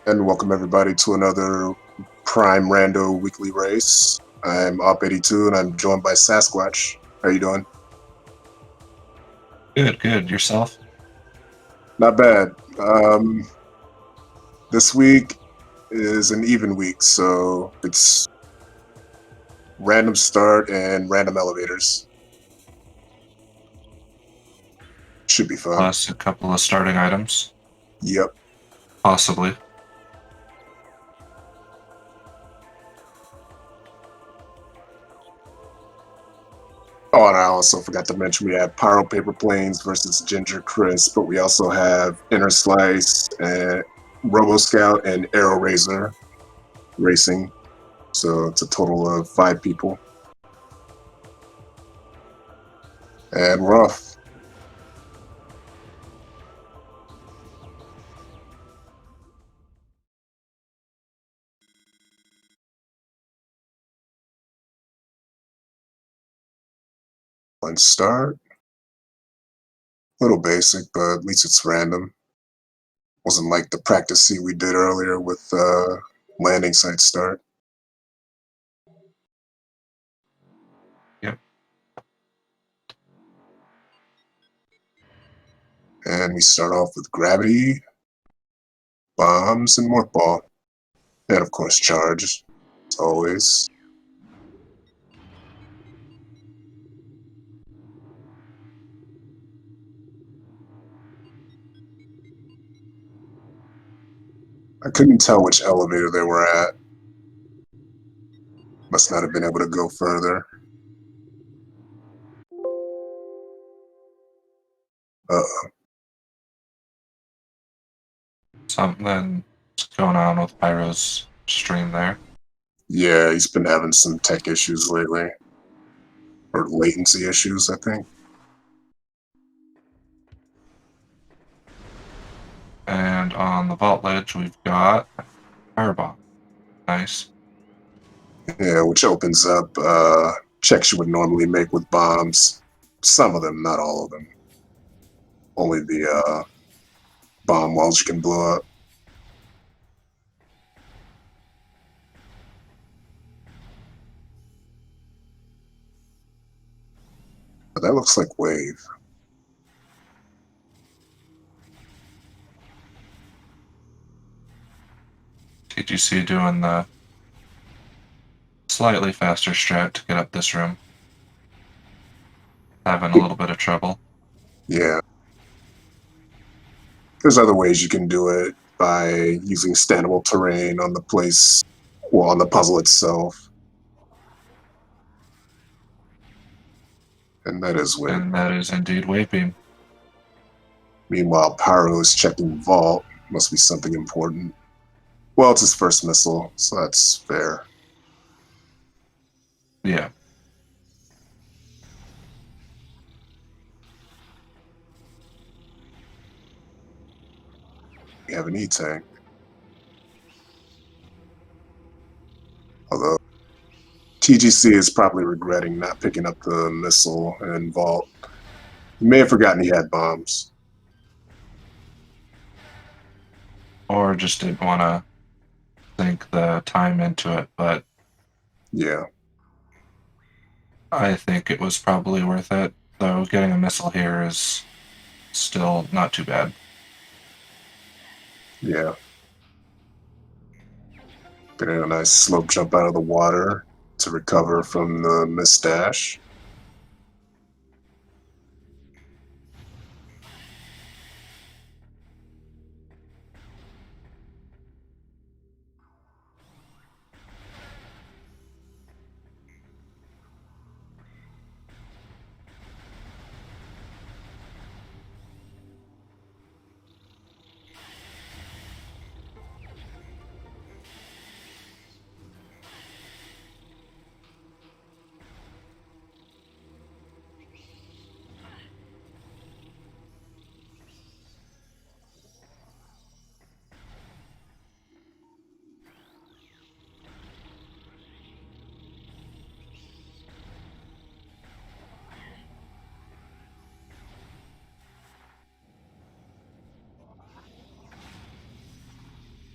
And welcome everybody to another Prime Rando weekly race. I'm Op82 and I'm joined by Sasquatch. How you doing? Good. Yourself? Not bad. This week is an even week, so it's random start and random elevators. Should be fun. Plus a couple of starting items, Yep. possibly. Oh, and I also forgot to mention we have Pyro Paper Planes versus Ginger Crisp, but we also have Inner Slice and Robo Scout and Arrow Razor racing. So it's a total of 5 people. And we're off. One start. Little basic, but at least it's random. Wasn't like the practice seat we did earlier with landing site start. Yep. And we start off with gravity, bombs, and morph ball. And of course charge, as always. I couldn't tell which elevator they were at. Must not have been able to go further. Uh-oh. Something's going on with Pyro's stream there. Yeah, he's been having some tech issues lately. Or latency issues, I think. And on the vault ledge, we've got Firebomb. Nice. Yeah, which opens up checks you would normally make with bombs. Some of them, not all of them. Only the bomb walls you can blow up. But that looks like wave. TGC doing the slightly faster strat to get up this room. Having a little bit of trouble. Yeah. There's other ways you can do it by using standable terrain on the place, well, on the puzzle itself. And that is wave. And that is indeed Wave Beam. Meanwhile, Pyro is checking Vault. Must be something important. Well, it's his first missile, so that's fair. Yeah. We have an E-Tank. Although, TGC is probably regretting not picking up the missile in Vault. He may have forgotten he had bombs. Or just didn't want to sink the time into it, but Yeah. I think it was probably worth it. Though getting a missile here is still not too bad. Yeah. Getting a nice slope jump out of the water to recover from the missed dash.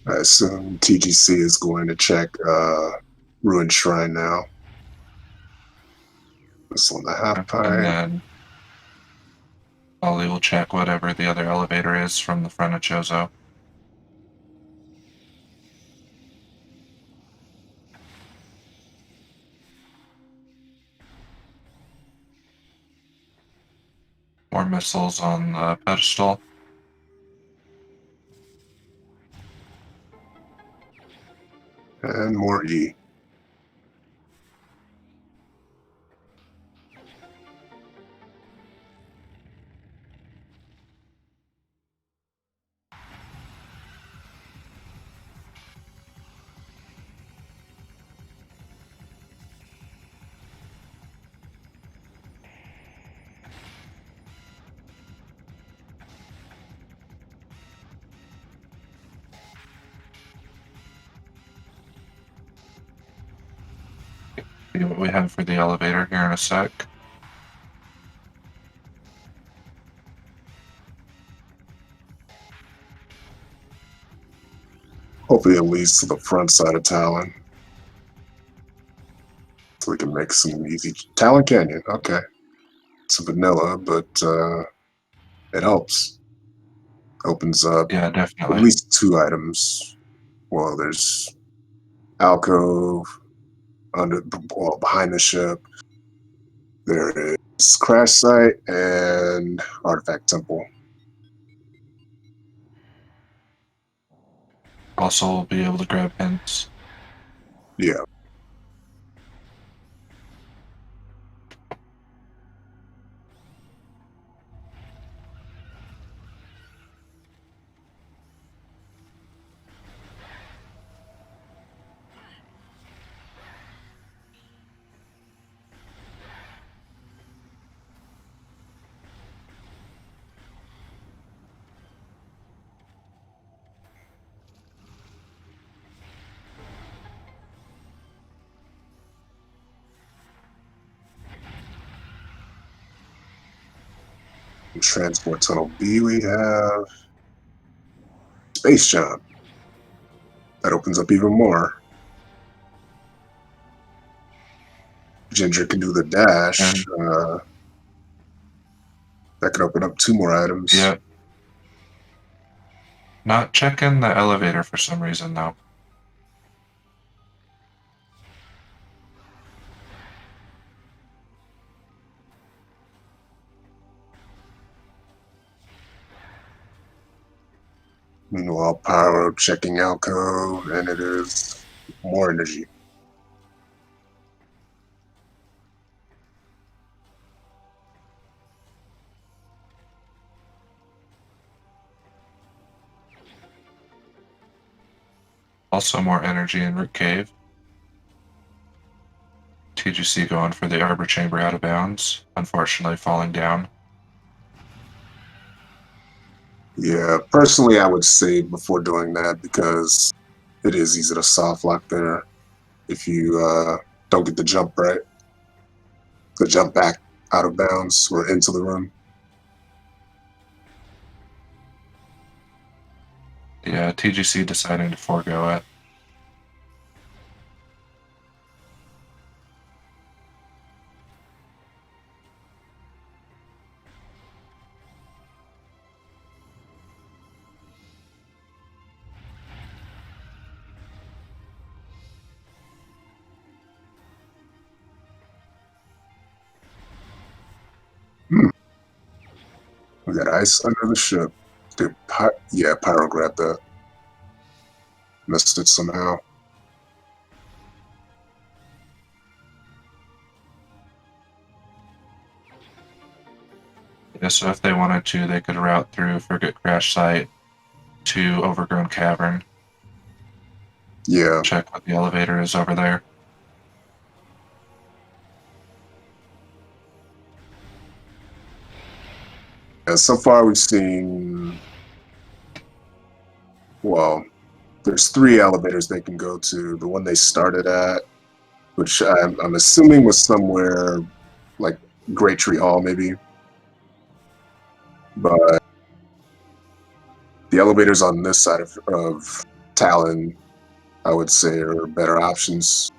I assume TGC is going to check Ruined Shrine now. Missile in the half And pipe. then Ollie will check whatever the other elevator is from the front of Chozo. More missiles on the pedestal. And more E. See what we have for the elevator here in a sec. Hopefully it leads to the front side of Talon. So we can make some easy... Talon Canyon, okay. It's vanilla, but it helps. Opens up Yeah, at definitely. least 2 items. Well, there's alcove behind the ship. There is crash site and artifact temple. Also, we'll be able to grab hints. Yeah. In transport tunnel B, we have space jump. That opens up even more. Ginger can do the dash. And That could open up 2 more items. yeah, not checking the elevator for some reason though. Meanwhile, power checking alcove, and it is more energy. Also more energy in Root Cave. TGC going for the Arbor Chamber out of bounds, unfortunately falling down. Yeah, personally, I would save before doing that because it is easy to soft lock there if you don't get the jump right. The jump back out of bounds or into the room. Yeah, TGC deciding to forego it. We got ice under the ship. Yeah, Pyro grabbed that. Missed it somehow. Yeah, so if they wanted to, they could route through Frigate Crash Site to Overgrown Cavern. Yeah. Check what the elevator is over there. And so far we've seen, well, there's 3 elevators they can go to. The one they started at, which I'm assuming was somewhere like Great Tree Hall, maybe. But the elevators on this side of Talon, I would say, are better options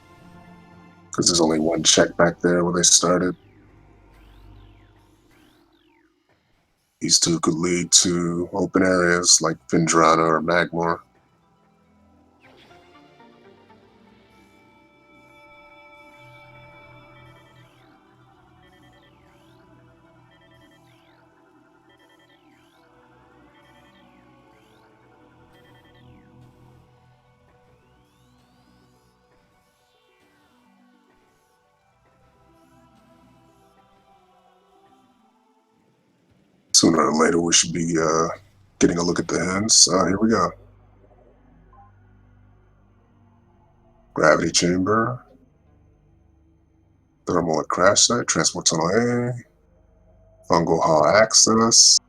because there's only one check back there where they started. These two could lead to open areas like Vindrana or Magmore. Sooner or later, we should be getting a look at the hens. Here we go. Gravity chamber. Thermal at crash site. Transport tunnel A. Fungal hall access.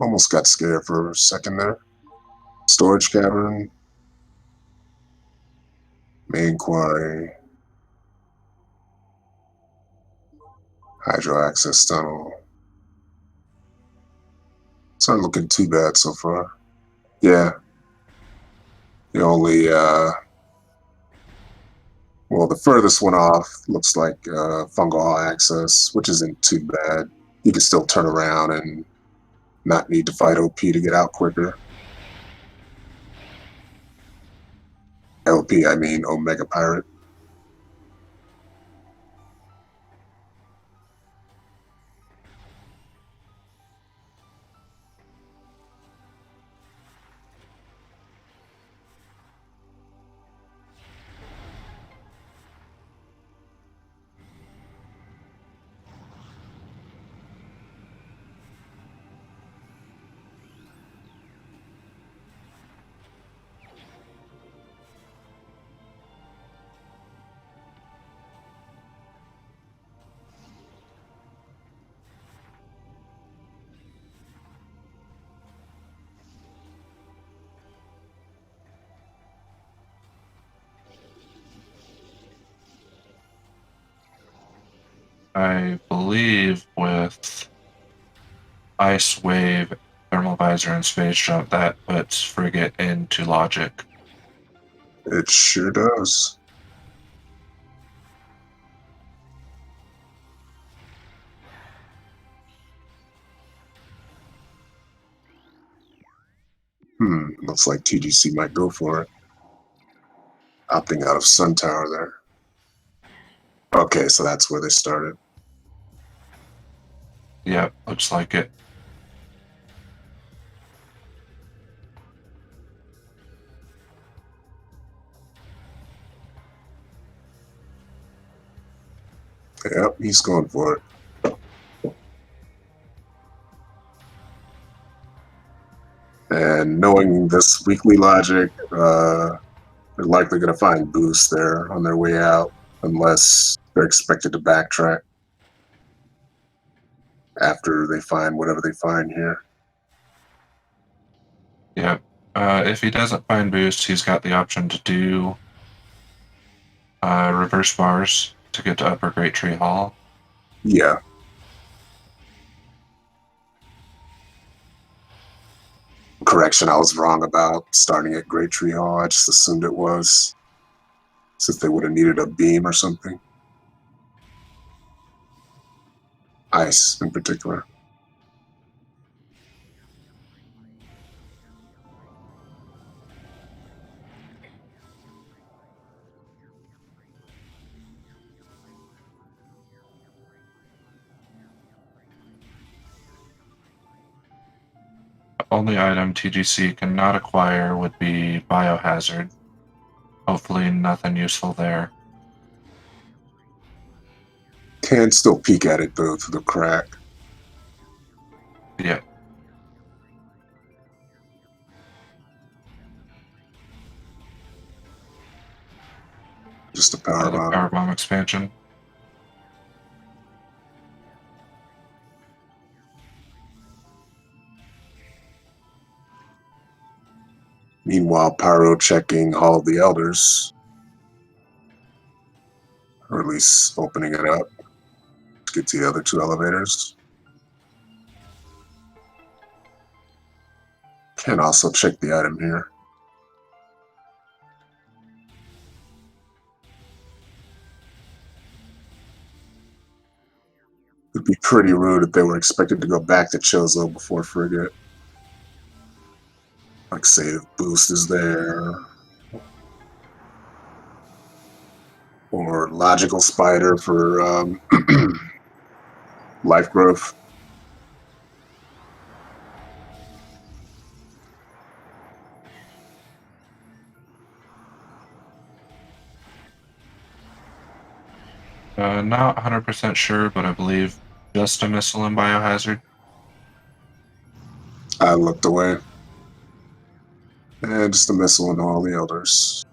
Almost got scared for a second there. Storage cavern. Main quarry. Hydro access tunnel. It's not looking too bad so far. Yeah. The only, well, the furthest one off looks like fungal access, which isn't too bad. You can still turn around and not need to fight OP to get out quicker. LP, I mean Omega Pirate. I believe with Ice Wave, Thermal Visor, and Space Jump, that puts Frigate into Logic. It sure does. Looks like TGC might go for it. Opting out of Sun Tower there. Okay, so that's where they started. Yep, looks like it. Yep, he's going for it. And knowing this weekly logic, they're likely going to find boost there on their way out, unless they're expected to backtrack after they find whatever they find here. Yep. If he doesn't find boost, he's got the option to do reverse bars to get to Upper Great Tree Hall. Yeah. Correction, I was wrong about starting at Great Tree Hall. I just assumed it was, since they would have needed a beam or something. Ice, in particular. The only item TGC cannot acquire would be Biohazard. Hopefully nothing useful there. Can still peek at it, though, through the crack. Yep. Just a power The bomb. Power Bomb expansion. Meanwhile, Pyro checking Hall of the Elders. Or at least opening it up to get to the other two elevators. Can also check the item here. It'd be pretty rude if they were expected to go back to Chozo before Frigate. Like save boost is there. Or logical spider for life growth. Not 100% sure, but I believe just a missile and biohazard. I looked away. And just a missile and all the others.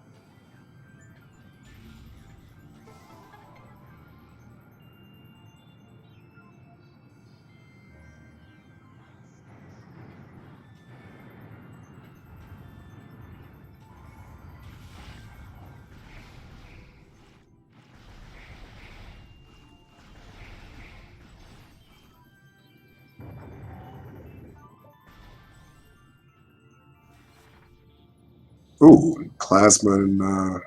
Ooh, plasma in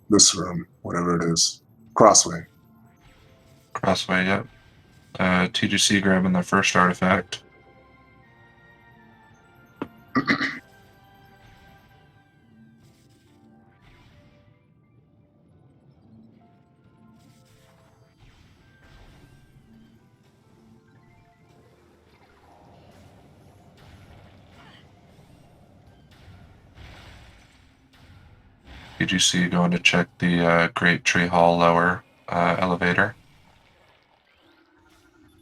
this room, whatever it is. Crossway. Crossway, yep. TGC grabbing the first artifact. TGC going to check the Great Tree Hall lower elevator.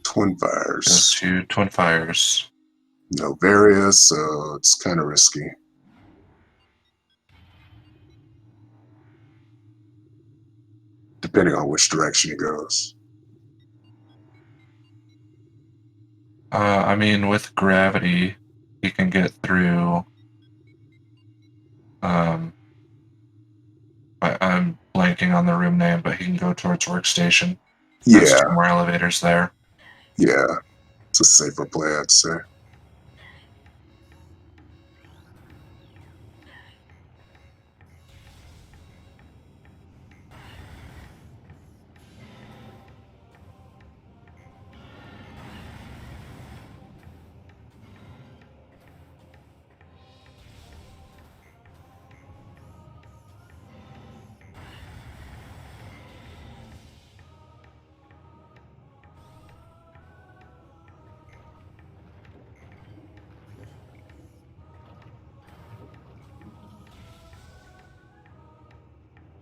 Twin Goes fires. to Twin Fires. No Various, so it's kind of risky. Depending on which direction it goes. I mean, with gravity, he can get through. I'm blanking on the room name, but he can go towards workstation. There's Yeah, two more elevators there. yeah. It's a safer play, I'd say.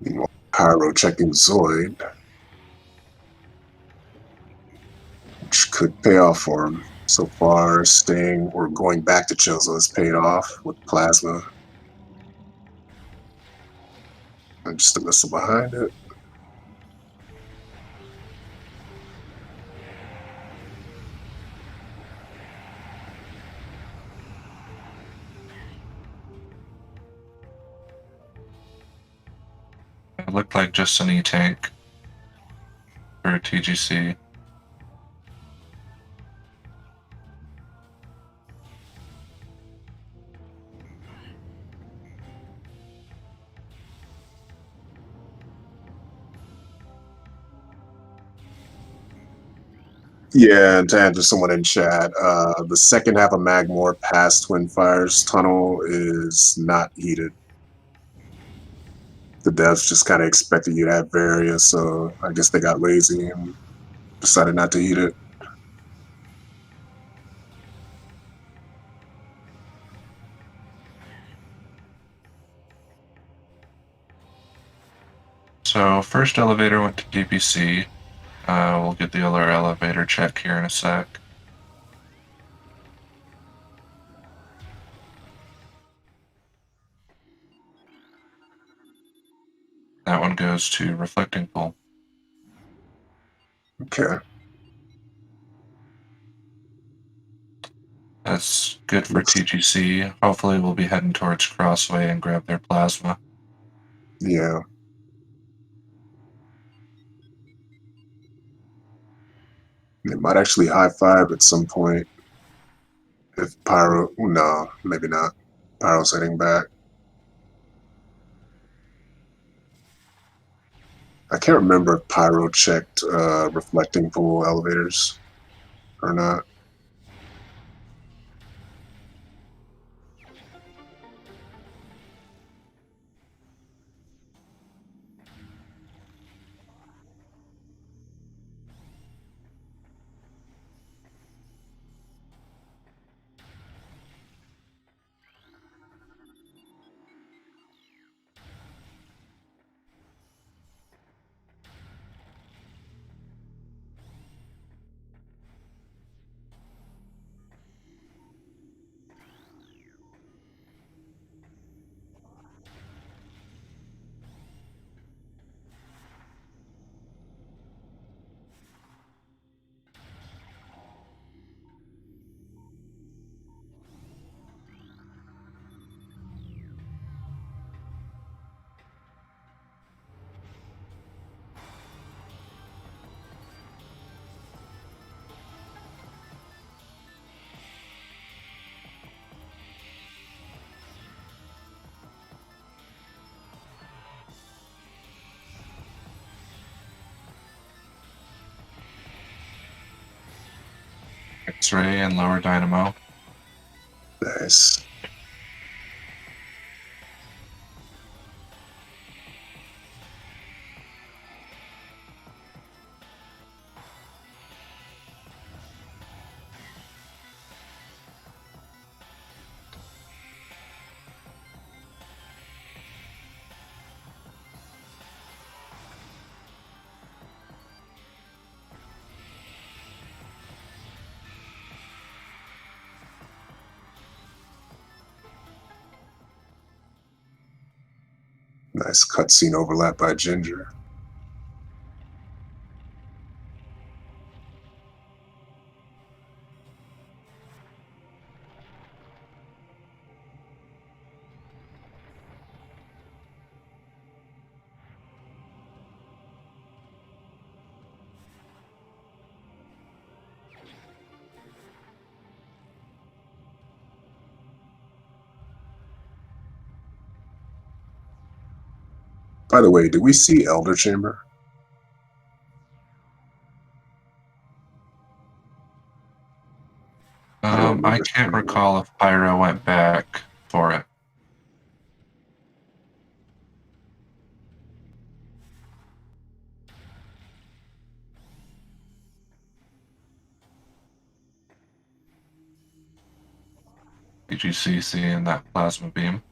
Meanwhile, Pyro checking Zoid, which could pay off for him. So far, staying or going back to Chozo has paid off with Plasma. And just a missile behind it. It looked like just an E-tank for TGC. Yeah, and to answer someone in chat, the second half of Magmore past Twin Fires Tunnel is not heated. The devs just kind of expected you to have various, so I guess they got lazy and decided not to heat it. So first elevator went to DPC. We'll get the other elevator check here in a sec. That one goes to Reflecting Pool. Okay. That's good for TGC. Hopefully we'll be heading towards Crossway and grab their plasma. Yeah. They might actually high five at some point. If Pyro, no, maybe not. Pyro's heading back. I can't remember if Pyro checked reflecting pool elevators or not. X-ray and lower dynamo. Nice. Nice cutscene overlap by Ginger. By the way, did we see Elder Chamber? I don't I remember can't seeing it. recall if Pyro went back for it. Did you see seeing that plasma beam?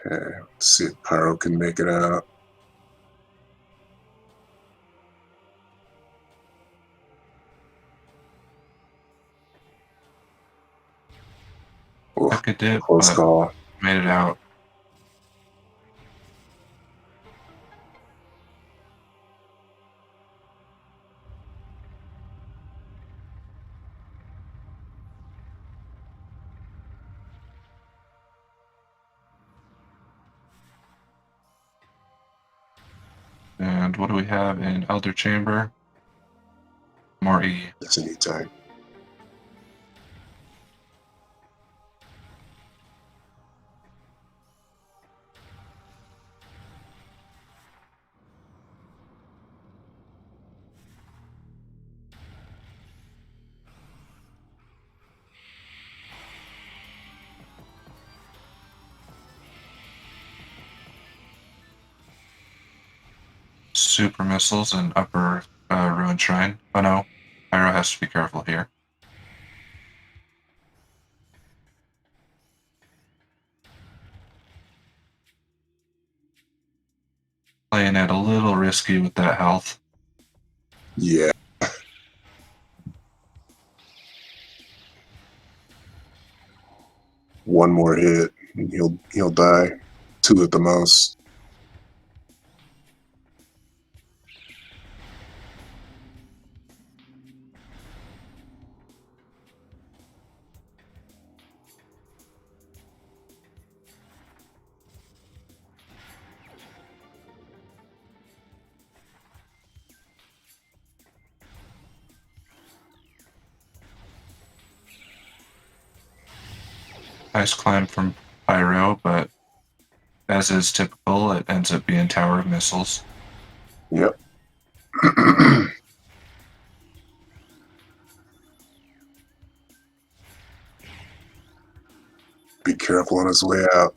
Okay, let's see if Pyro can make it out. Oh, Took a dip, close but call. made it out. And what do we have in Elder Chamber? More E. It's an E-type. Super missiles and upper ruin shrine. Oh no, Pyro has to be careful here. Playing it a little risky with that health. Yeah. One more hit and he'll die. Two at the most. Nice climb from Pyro, but as is typical, it ends up being Tower of Missiles. Yep. Be careful on his way out.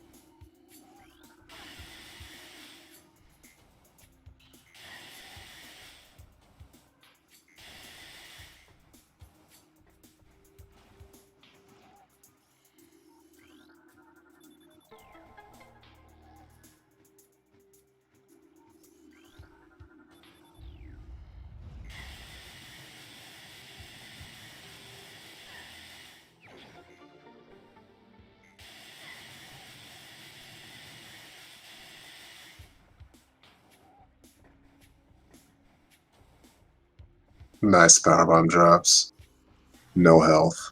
Nice powerbomb drops. No health.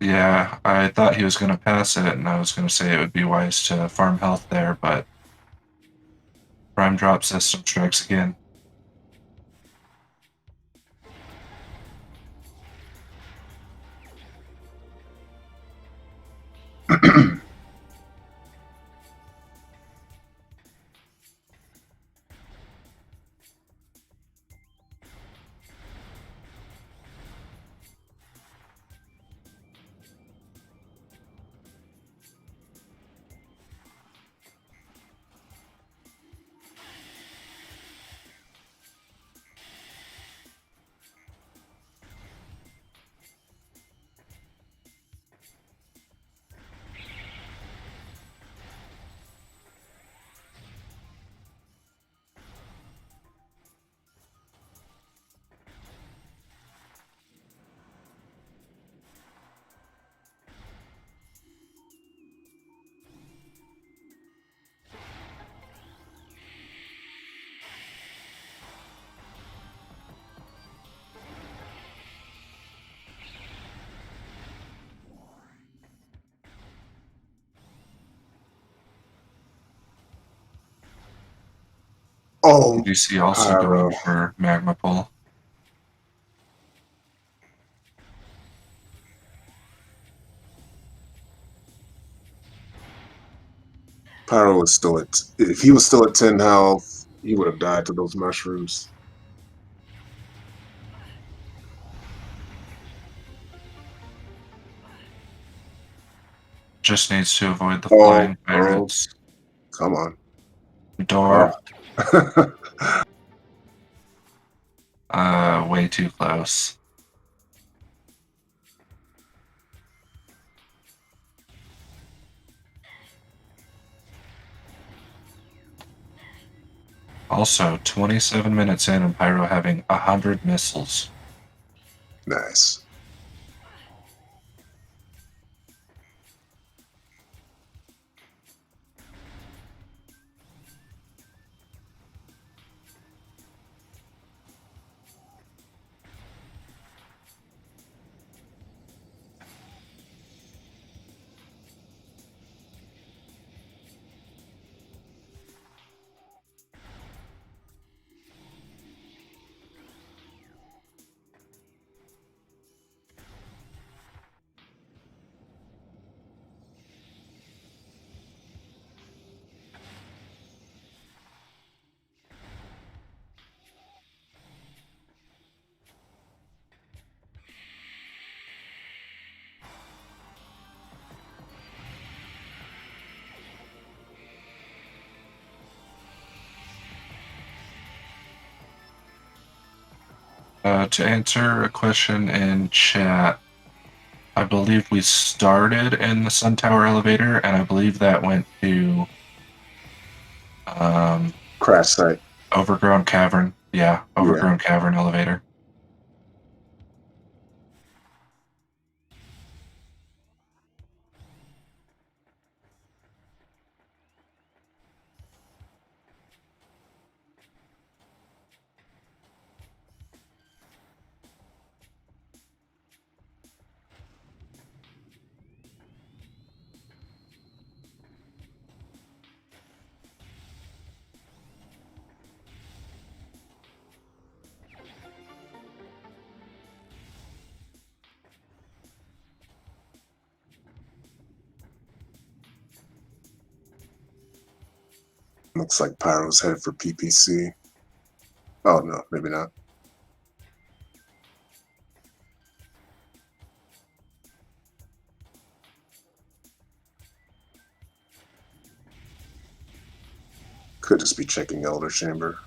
Yeah, I thought he was going to pass it, and I was going to say it would be wise to farm health there, but Prime Drop system strikes again. Oh, DC also Pyro. going for Magma Pull. Pyro was still at. If he was still at 10 health, he would have died to those mushrooms. Just needs to avoid the Oh, flying oh, pirates. come on. Door, Oh. way too close. Also, 27 minutes in and Pyro having 100 missiles. Nice. To answer a question in chat, I believe we started in the Sun Tower elevator, and I believe that went to Crash site. Overgrown Cavern. Yeah, Yeah. Overgrown Cavern elevator. Looks like Pyro's headed for PPC. Oh no, maybe not. Could just be checking Elder Chamber.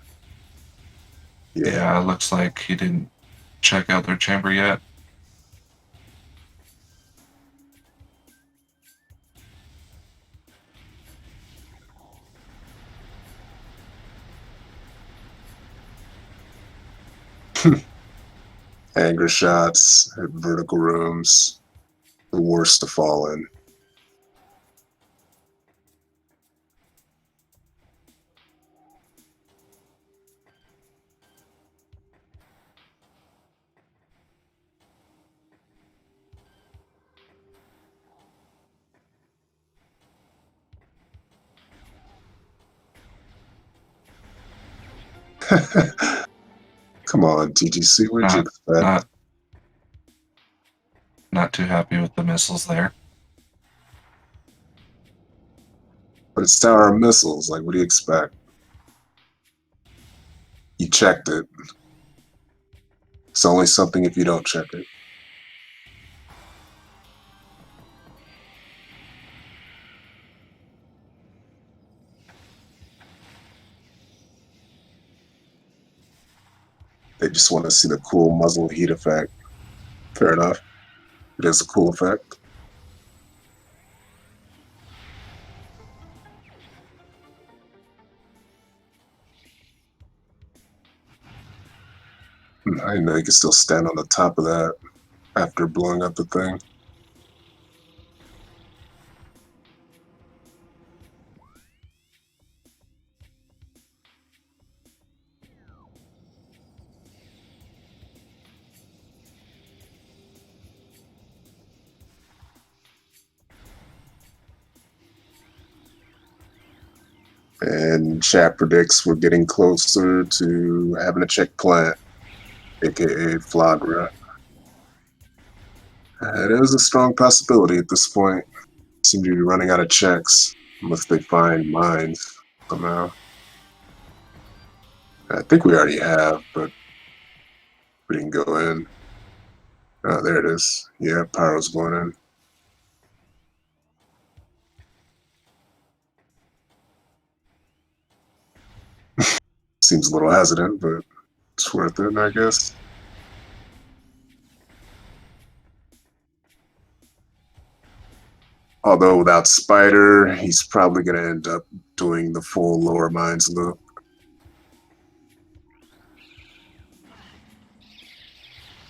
Yeah, it looks like he didn't check out their chamber yet. Anger shots at vertical rooms. The worst to fall in. Come on, TGC, what'd you Not expect? not not too happy with the missiles there. But it's Tower of Missiles, like what do you expect? You checked it. It's only something if you don't check it. They just want to see the cool muzzle heat effect. Fair enough. It is a cool effect. I didn't know you could still stand on the top of that after blowing up the thing. And chat predicts we're getting closer to having a check plant, aka Flagra. It is a strong possibility at this point. Seem to be running out of checks, unless they find mines somehow. I think we already have, but we didn't go in. Oh, there it is. Yeah, Pyro's going in. Seems a little hesitant, but it's worth it, I guess. Although without Spider, he's probably going to end up doing the full lower mines loop.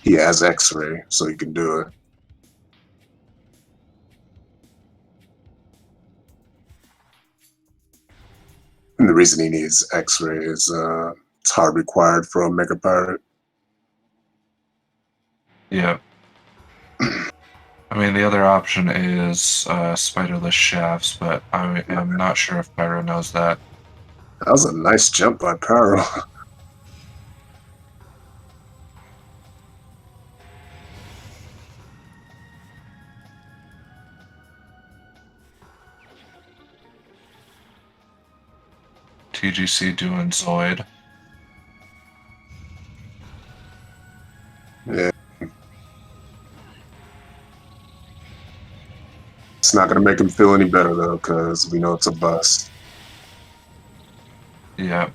He has X-ray, so he can do it. And the reason he needs X-ray is it's hard required for a Mega Pirate. Yep. I mean, the other option is spiderless shafts, but I am not sure if Pyro knows that. That was a nice jump by Pyro. TGC doing Zoid. Yeah. It's not going to make him feel any better, though, because we know it's a bust. Yep.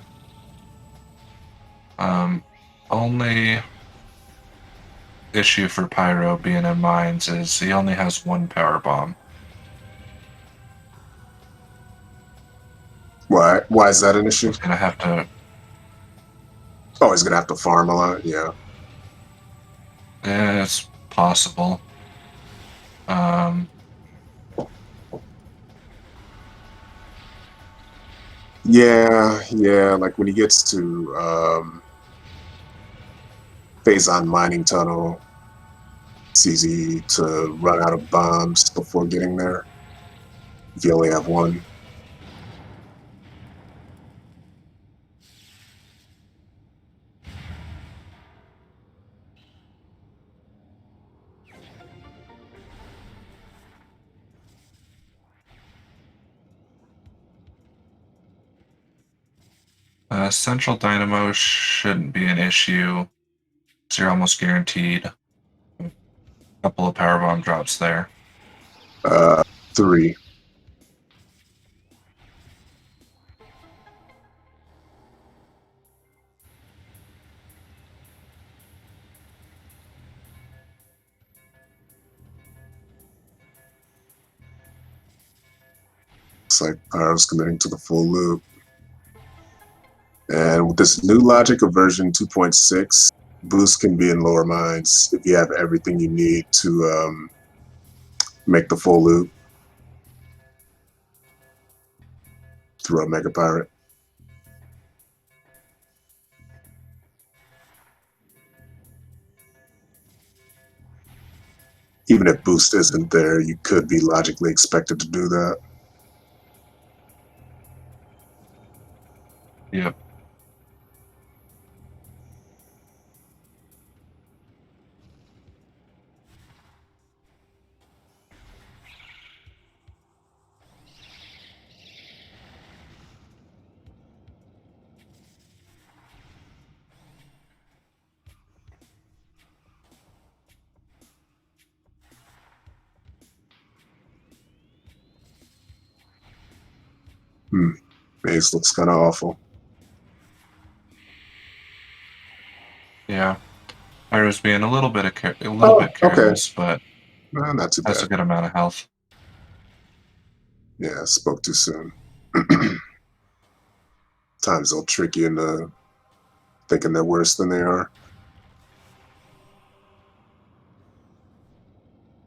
Only issue for Pyro being in mines is he only has one power bomb. Why is that an issue? He's gonna have to. Oh, he's going to have to farm a lot? Yeah. It's possible. Yeah, like when he gets to Phazon Mining Tunnel, it's easy to run out of bombs before getting there if you only have one. Central Dynamo shouldn't be an issue. So you're almost guaranteed a couple of power bomb drops there. 3. Looks like Pyro's committing to the full loop. And with this new logic of version 2.6, boost can be in lower mines if you have everything you need to make the full loop through a Mega Pirate. Even if boost isn't there, you could be logically expected to do that. Yep. Base looks kind of awful. Yeah. Pyro's being a little bit bit Okay. careless, but Not too has bad. a good amount of health. Yeah, spoke too soon. Times they'll trick you into thinking they're worse than they are.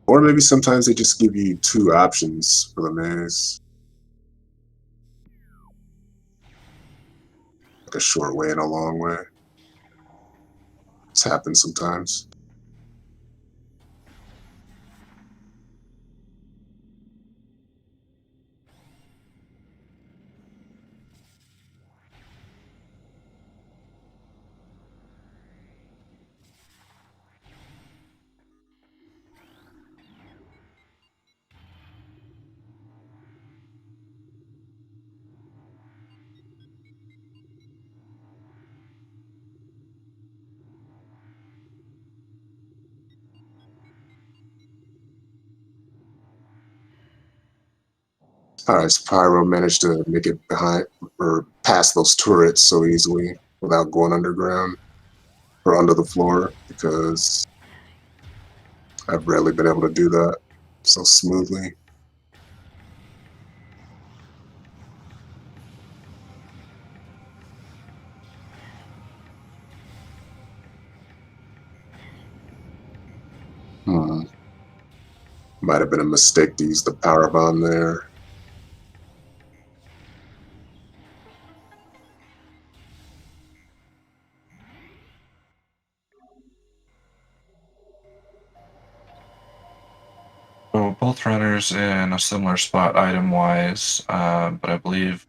Or maybe sometimes they just give you 2 options for the maze. Like a short way and a long way. It's happened sometimes. Alright, so Pyro managed to make it behind or past those turrets so easily without going underground or under the floor because I've rarely been able to do that so smoothly. Might have been a mistake to use the power bomb there. So both runners in a similar spot item-wise, but I believe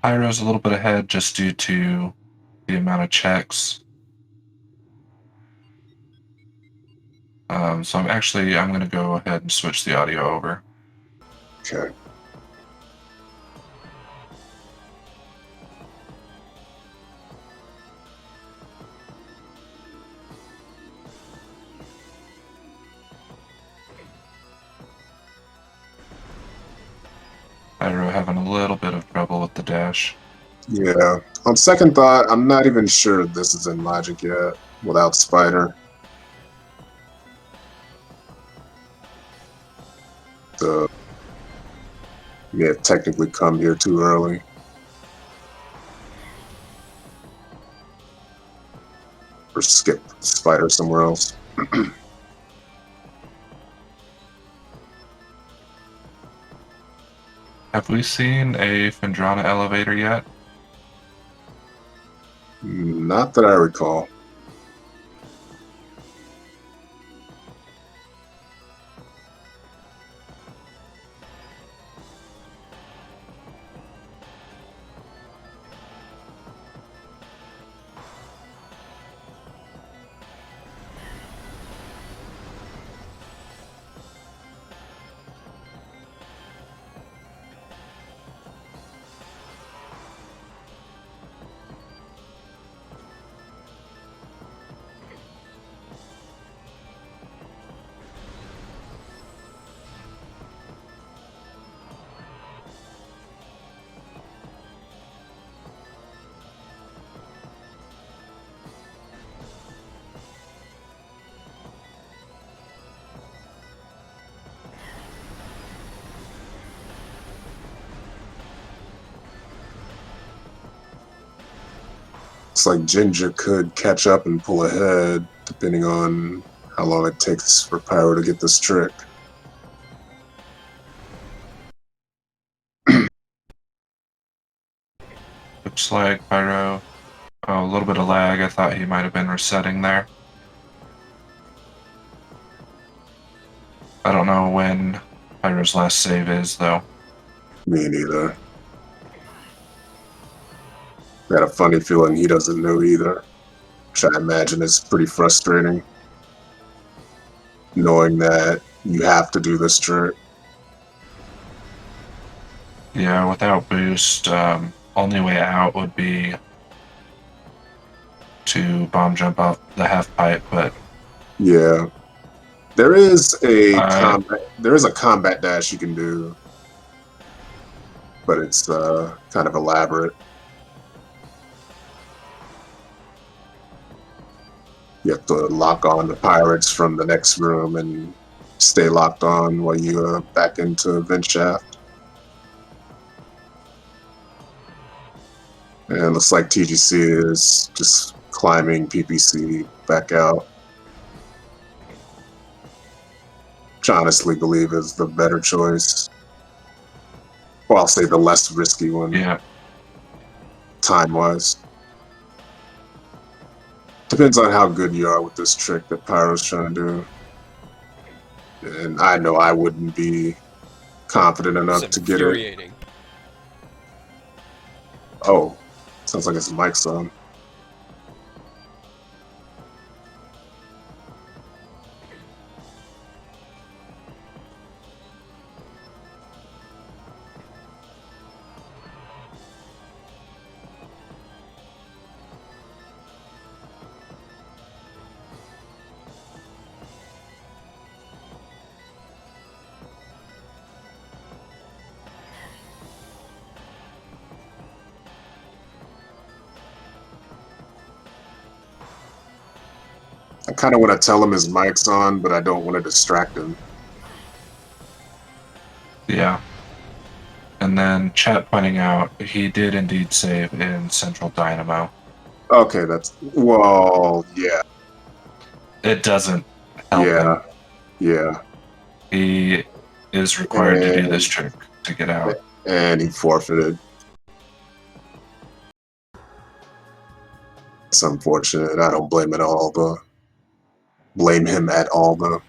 Pyro's a little bit ahead just due to the amount of checks. So I'm going to go ahead and switch the audio over. Okay. Pyro having a little bit of trouble with the dash. Yeah. On second thought, I'm not even sure this is in logic yet without Spider. So may have technically come here too early. Or skip Spider somewhere else. Have we seen a Fendrana elevator yet? Not that I recall. Looks like Ginger could catch up and pull ahead, depending on how long it takes for Pyro to get this trick. Looks like Pyro. Oh, a little bit of lag. I thought he might have been resetting there. I don't know when Pyro's last save is, though. Me neither. Got a funny feeling he doesn't know either, which I imagine is pretty frustrating, knowing that you have to do this trick. Yeah, without boost, only way out would be to bomb jump off the half pipe, but Yeah, there is a combat dash you can do, but it's kind of elaborate. You have to lock on the pirates from the next room and stay locked on while you back into vent shaft. And looks like TGC is just climbing PPC back out. Which I honestly believe is the better choice. Well, I'll say the less risky one. yeah. Time-wise. Depends on how good you are with this trick that Pyro's trying to do. And I know I wouldn't be confident enough to get it. Oh, sounds like his mic's on. I kind of want to tell him his mic's on, but I don't want to distract him. Yeah. And then chat pointing out he did indeed save in Central Dynamo. Okay, well, yeah. It doesn't help him. Yeah. He is required to do this trick to get out. And he forfeited. It's unfortunate. I don't blame him at all, though.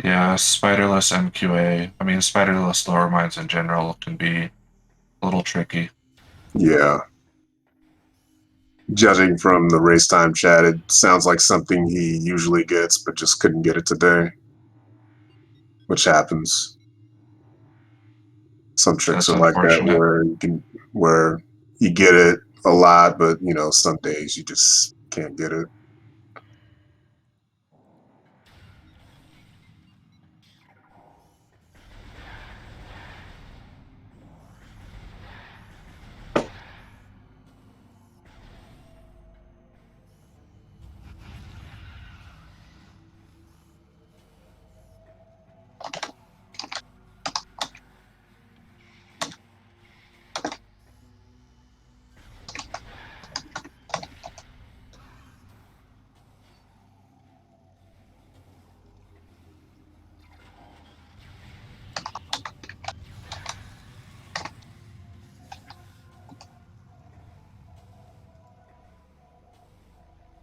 Yeah, spiderless MQA. I mean, spiderless lower mines in general can be a little tricky. Yeah. Judging from the race time chat, it sounds like something he usually gets, but just couldn't get it today. Which happens. Some tricks That's are like that where you get it a lot, but some days you just can't get it.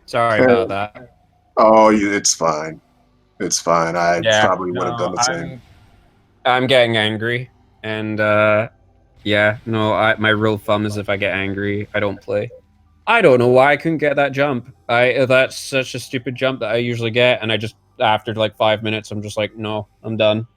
Sorry about that. Oh, it's fine. It's fine. I probably would have done the same. I'm getting angry, and my rule of thumb is if I get angry, I don't play. I don't know why I couldn't get that jump. That's such a stupid jump that I usually get, and I just after like 5 minutes, I'm just like, no, I'm done.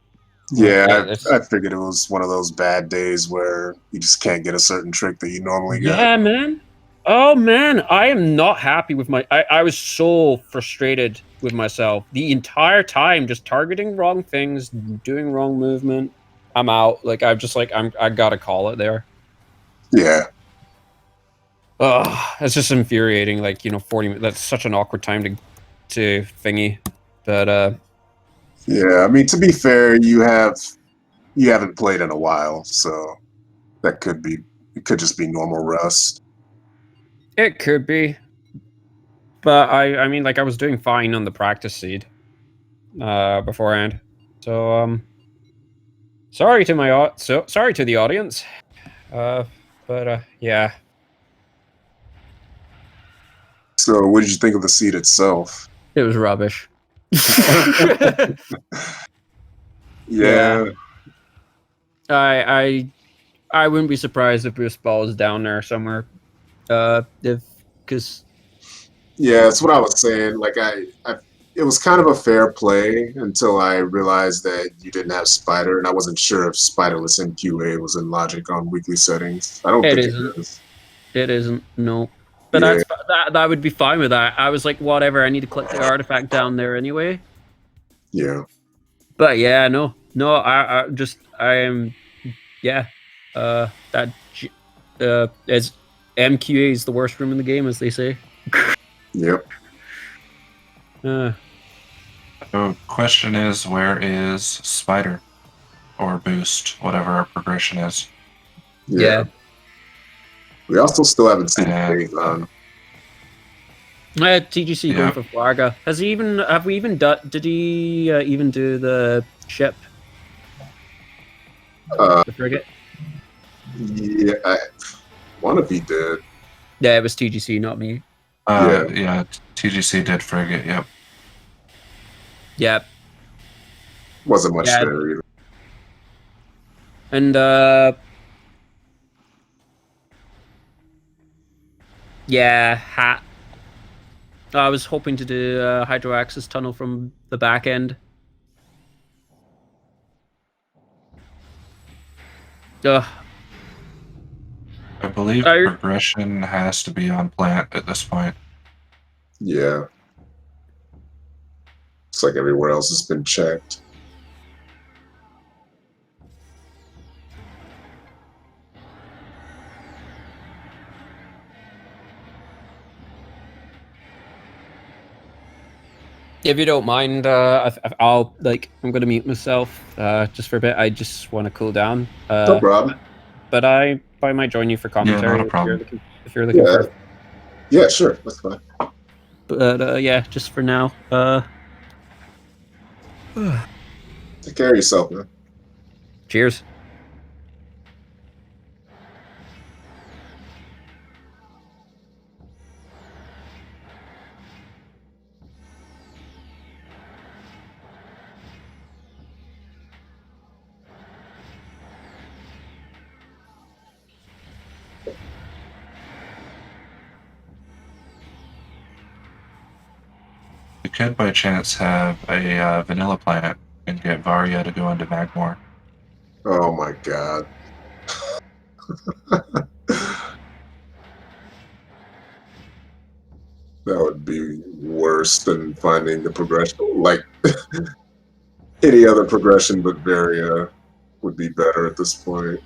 Yeah, I figured it was one of those bad days where you just can't get a certain trick that you normally get. Yeah, man. Oh man, I am not happy with I was so frustrated with myself the entire time, just targeting wrong things, doing wrong movement. I'm out. Like I gotta call it there. Yeah. Ugh, it's just infuriating. Like 40 minutes. That's such an awkward time to thingy, but Yeah, I mean, to be fair, you haven't played in a while, so it could just be normal rust. it could be. But I mean, like I was doing fine on the practice seed beforehand, so sorry to sorry to the audience, but yeah. So, what did you think of the seed itself? It was rubbish. Yeah, I wouldn't be surprised if Bruce Ball is down there somewhere. Because yeah, that's what I was saying. Like, it was kind of a fair play until I realized that you didn't have Spider, and I wasn't sure if Spiderless MQA was in Logic on weekly settings. I don't it think isn't. it is. It isn't. No. But Yeah, that would be fine with that. I was like, whatever. I need to click the artifact down there anyway. yeah, But yeah, no. I am. Yeah. That. As MQA is the worst room in the game, as they say. yep. So, question is, where is Spider or Boost, whatever our progression is? Yeah. We also still haven't seen And- Phase. TGC going for Flarga. Has he even? Have we even done? Did he even do the ship? The frigate. Yeah, one of you did. Yeah, it was TGC, not me. Yeah, TGC did frigate. Yep. Yep. Wasn't much Yeah. there either. And yeah, hat. I was hoping to do hydro access tunnel from the back end. Ugh. I believe progression has to be on plant at this point. Yeah. It's like everywhere else has been checked. If you don't mind, I'll I'm gonna mute myself just for a bit. I just want to cool down. No problem. But I might join you for commentary not a problem. if you're looking for. Yeah, sure, that's fine. But yeah, just for now. Take care of yourself, man. Cheers. You could, by chance, have a vanilla plant and get Varia to go into Magmore. Oh my god. That would be worse than finding the progression. Like, any other progression but Varia would be better at this point.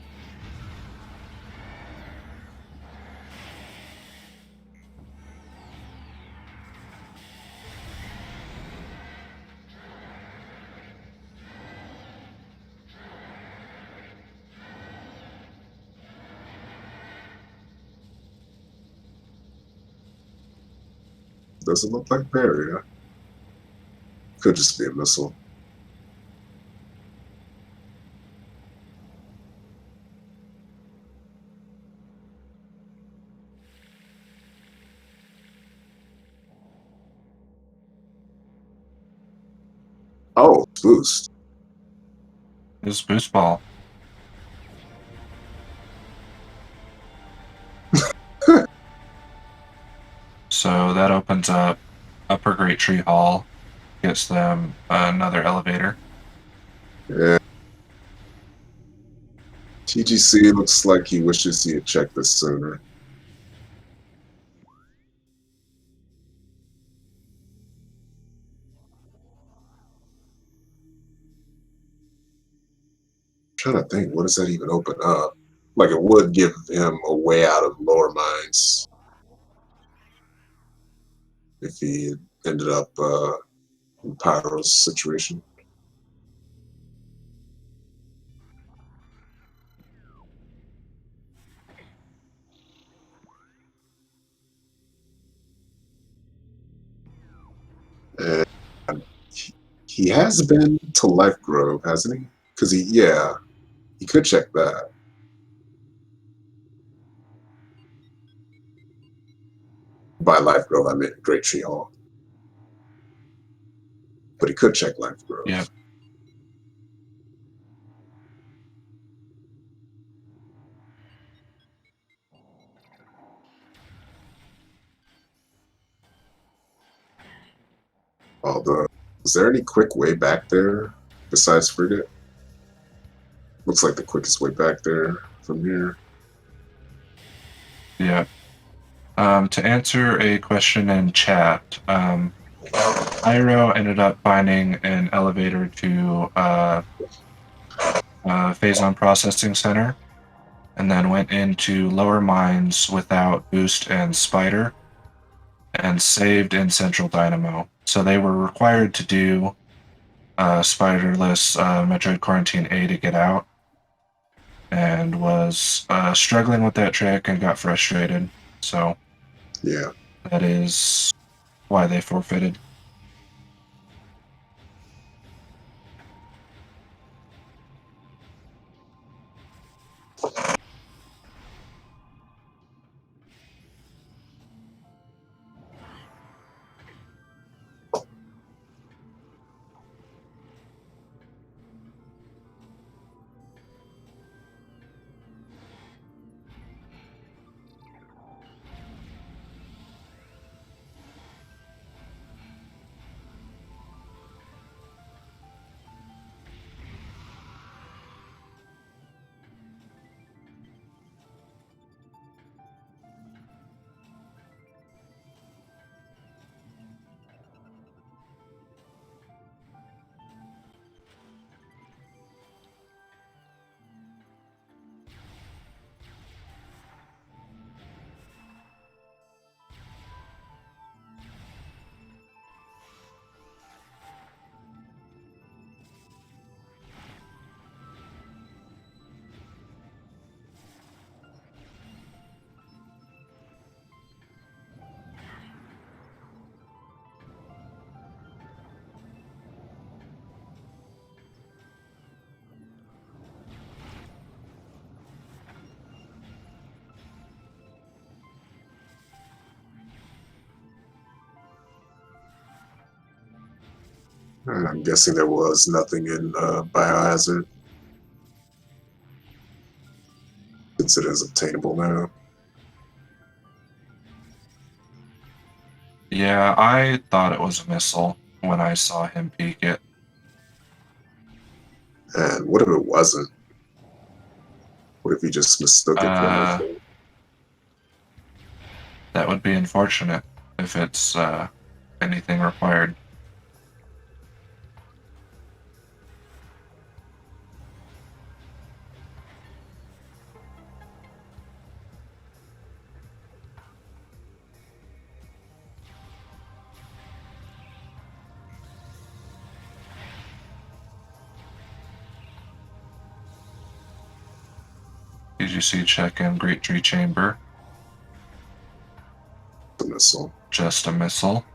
Doesn't look like Varia. Could just be a missile. Oh, boost. This boost ball. So that opens up Upper Great Tree Hall, gets them another elevator. Yeah. TGC looks like he wishes he had checked this sooner. I'm trying to think, what does that even open up? Like, it would give him a way out of lower mines if he ended up in Pyro's situation. And he has been to Life Grove, hasn't he? Because he could check that. By Life Grove, I meant Great Tree Hall. But he could check Life Grove. Yep. Although, is there any quick way back there besides Frigate? Looks like the quickest way back there from here. Yeah. To answer a question in chat, Iro ended up finding an elevator to Phazon Processing Center, and then went into lower mines without Boost and Spider, and saved in Central Dynamo. So they were required to do Spiderless Metroid Quarantine A to get out, and was struggling with that trick and got frustrated. So Yeah. that is why they forfeited. I'm guessing there was nothing in Biohazard, since it is obtainable now. Yeah, I thought it was a missile when I saw him peek it. And what if it wasn't? What if he just mistook it for a missile? That would be unfortunate if it's anything required. Did you see check in Great Tree Chamber? A missile. Just a missile.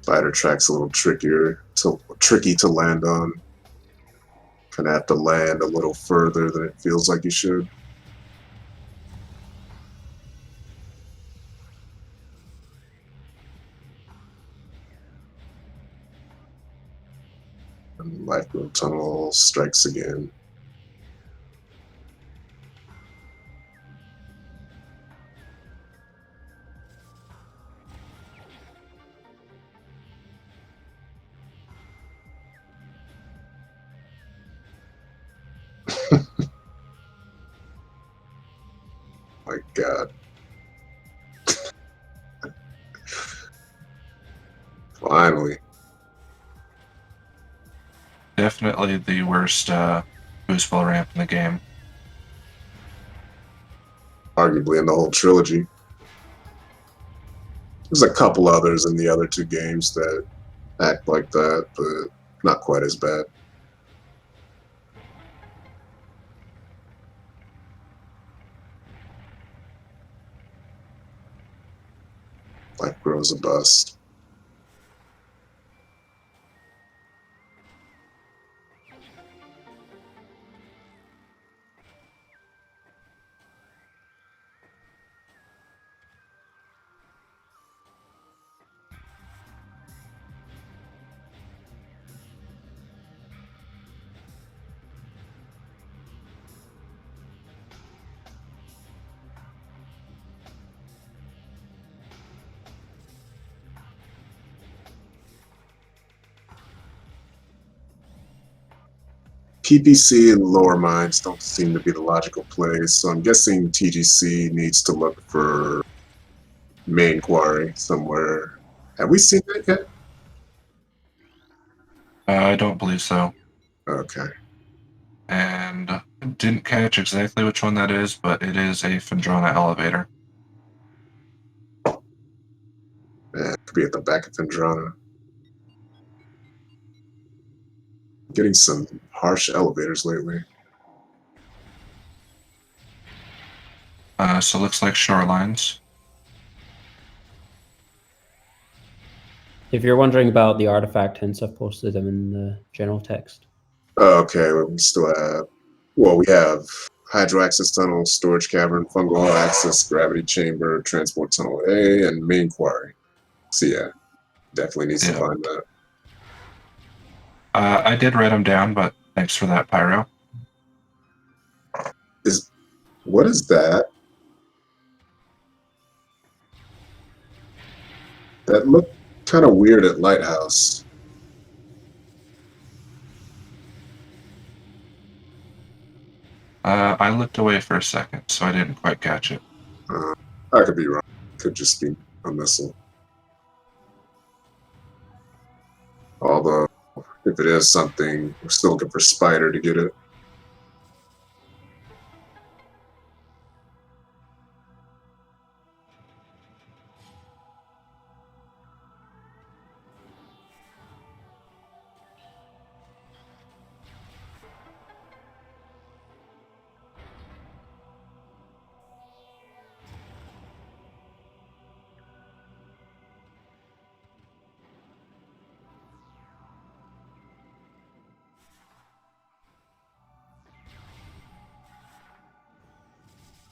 Spider track's a little tricky to land on. Gonna have to land a little further than it feels like you should. And Lifeboat Tunnel strikes again. My God. Finally. definitely the worst boost ball ramp in the game. Arguably in the whole trilogy. There's a couple others in the other two games that act like that, but not quite as bad. Life grows a bust. PPC and lower mines don't seem to be the logical plays, so I'm guessing TGC needs to look for main quarry somewhere. Have we seen that yet? I don't believe so. Okay. And didn't catch exactly which one that is, but it is a Fendrana elevator. Yeah, it could be at the back of Fendrana. Getting some harsh elevators lately. So looks like shorelines. If you're wondering about the artifact hints, I've posted them in the general text. Okay, well, we still have. Well, we have hydro access tunnel, storage cavern, fungal access, gravity chamber, transport tunnel A, and main quarry. So yeah, definitely needs to Yeah. find that. I did write them down, but thanks for that, Pyro. What is that? That looked kind of weird at Lighthouse. I looked away for a second, so I didn't quite catch it. I could be wrong. Could just be a missile. Although, if it is something, we're still looking for Spider to get it.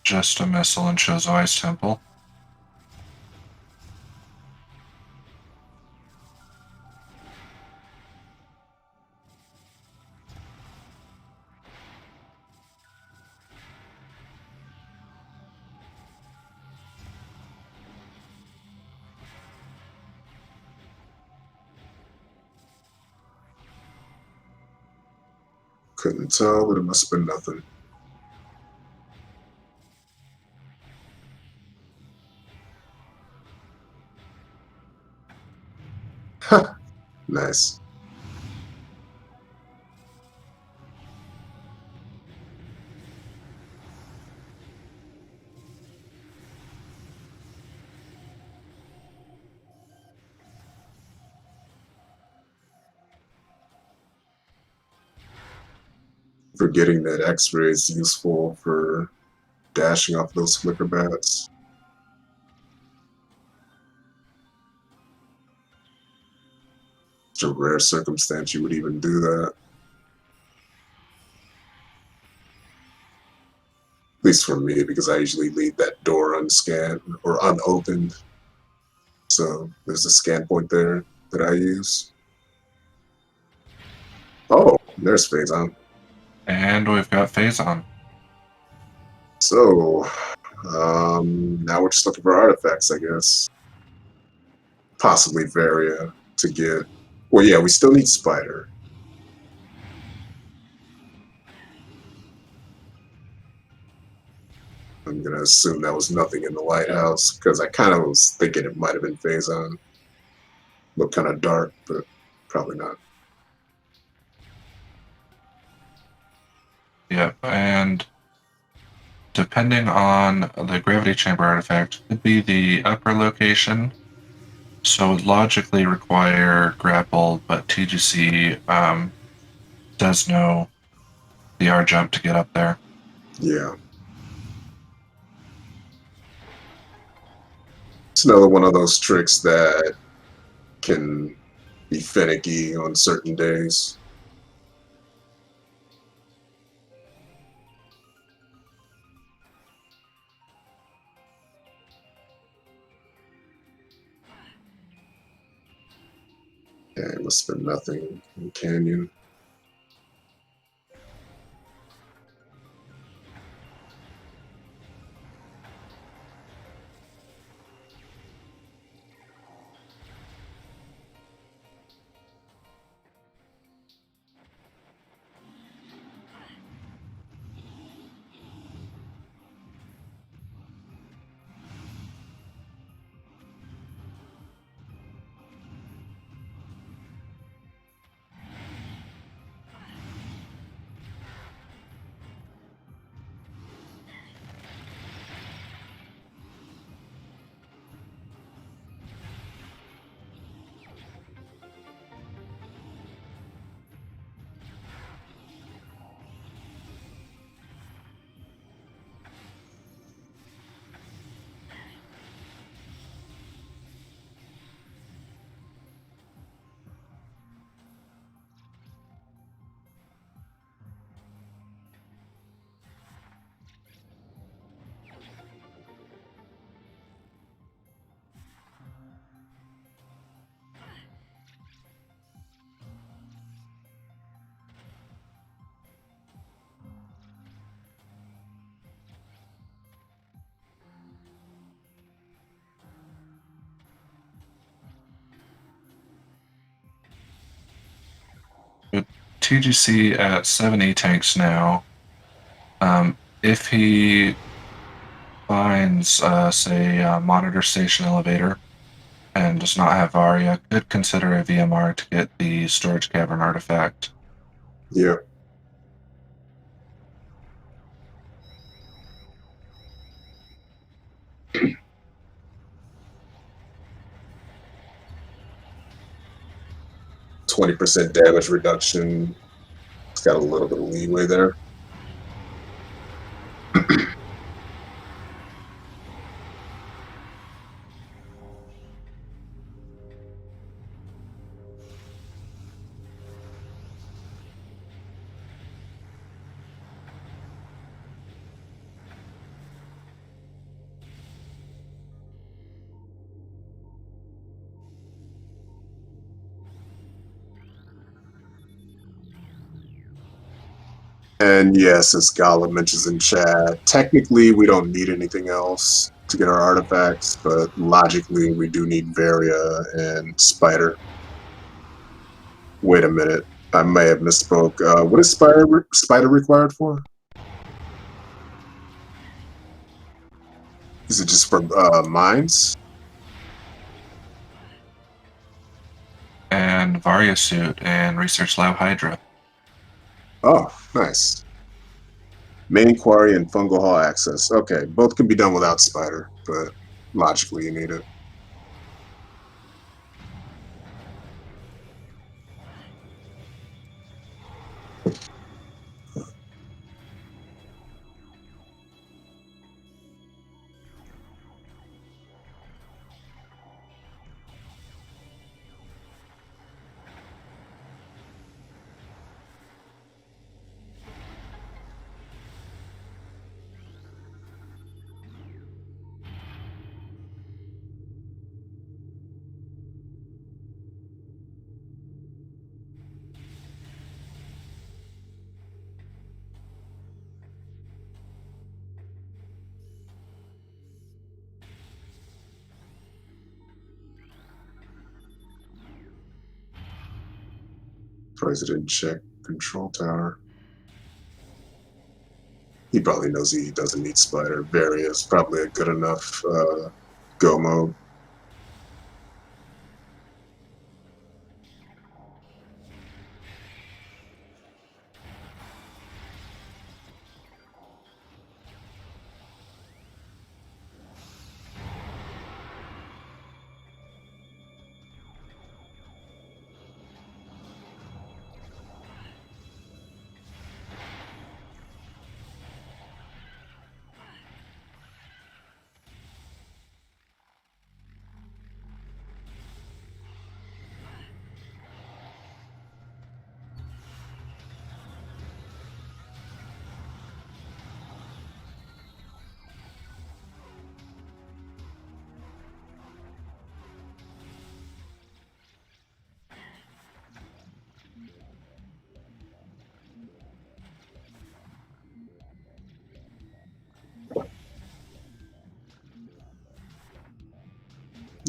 Just a missile in Shozoi's temple. Couldn't tell, but it must have been nothing. Ha! Nice. Forgetting that X-ray is useful for dashing off those flicker bats. It's a rare circumstance you would even do that. At least for me, because I usually leave that door unscanned or unopened. So there's a scan point there that I use. Oh, there's Phazon. And we've got Phazon. So, now we're just looking for artifacts, I guess. Possibly Varia to get. Well, yeah, we still need Spider. I'm gonna assume that was nothing in the lighthouse because I kind of was thinking it might have been Phazon. Looked kind of dark, but probably not. Yep, and depending on the gravity chamber artifact, could be the upper location. So it would logically require grapple, but TGC does know the R jump to get up there. Yeah. It's another one of those tricks that can be finicky on certain days. Yeah, it must have been nothing in Canyon. With TGC at 70 tanks now, if he finds, say, a monitor station elevator and does not have Varia, could consider a VMR to get the storage cavern artifact. Yeah. %20 damage reduction. It's got a little bit of leeway there. And yes, as Gala mentions in chat, technically we don't need anything else to get our artifacts, but logically we do need Varia and Spider. Wait a minute, I may have misspoke. What is Spider required for? Is it just for mines? And Varia suit and research lab Hydra. Oh, nice. Main quarry and fungal hall access. Okay, both can be done without Spider, but logically you need it. President check control tower. He probably knows he doesn't need Spider. Varia is probably a good enough go mode.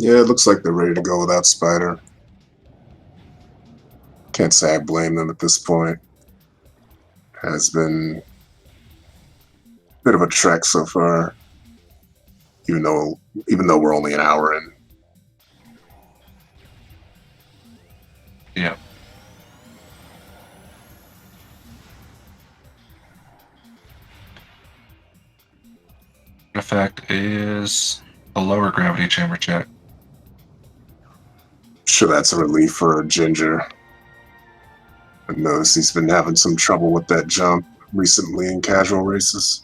Yeah, it looks like they're ready to go without Spider. Can't say I blame them at this point. Has been a bit of a trek so far, even though we're only an hour in. Yeah. Effect is a lower gravity chamber check. Sure, that's a relief for Ginger. I noticed he's been having some trouble with that jump recently in casual races.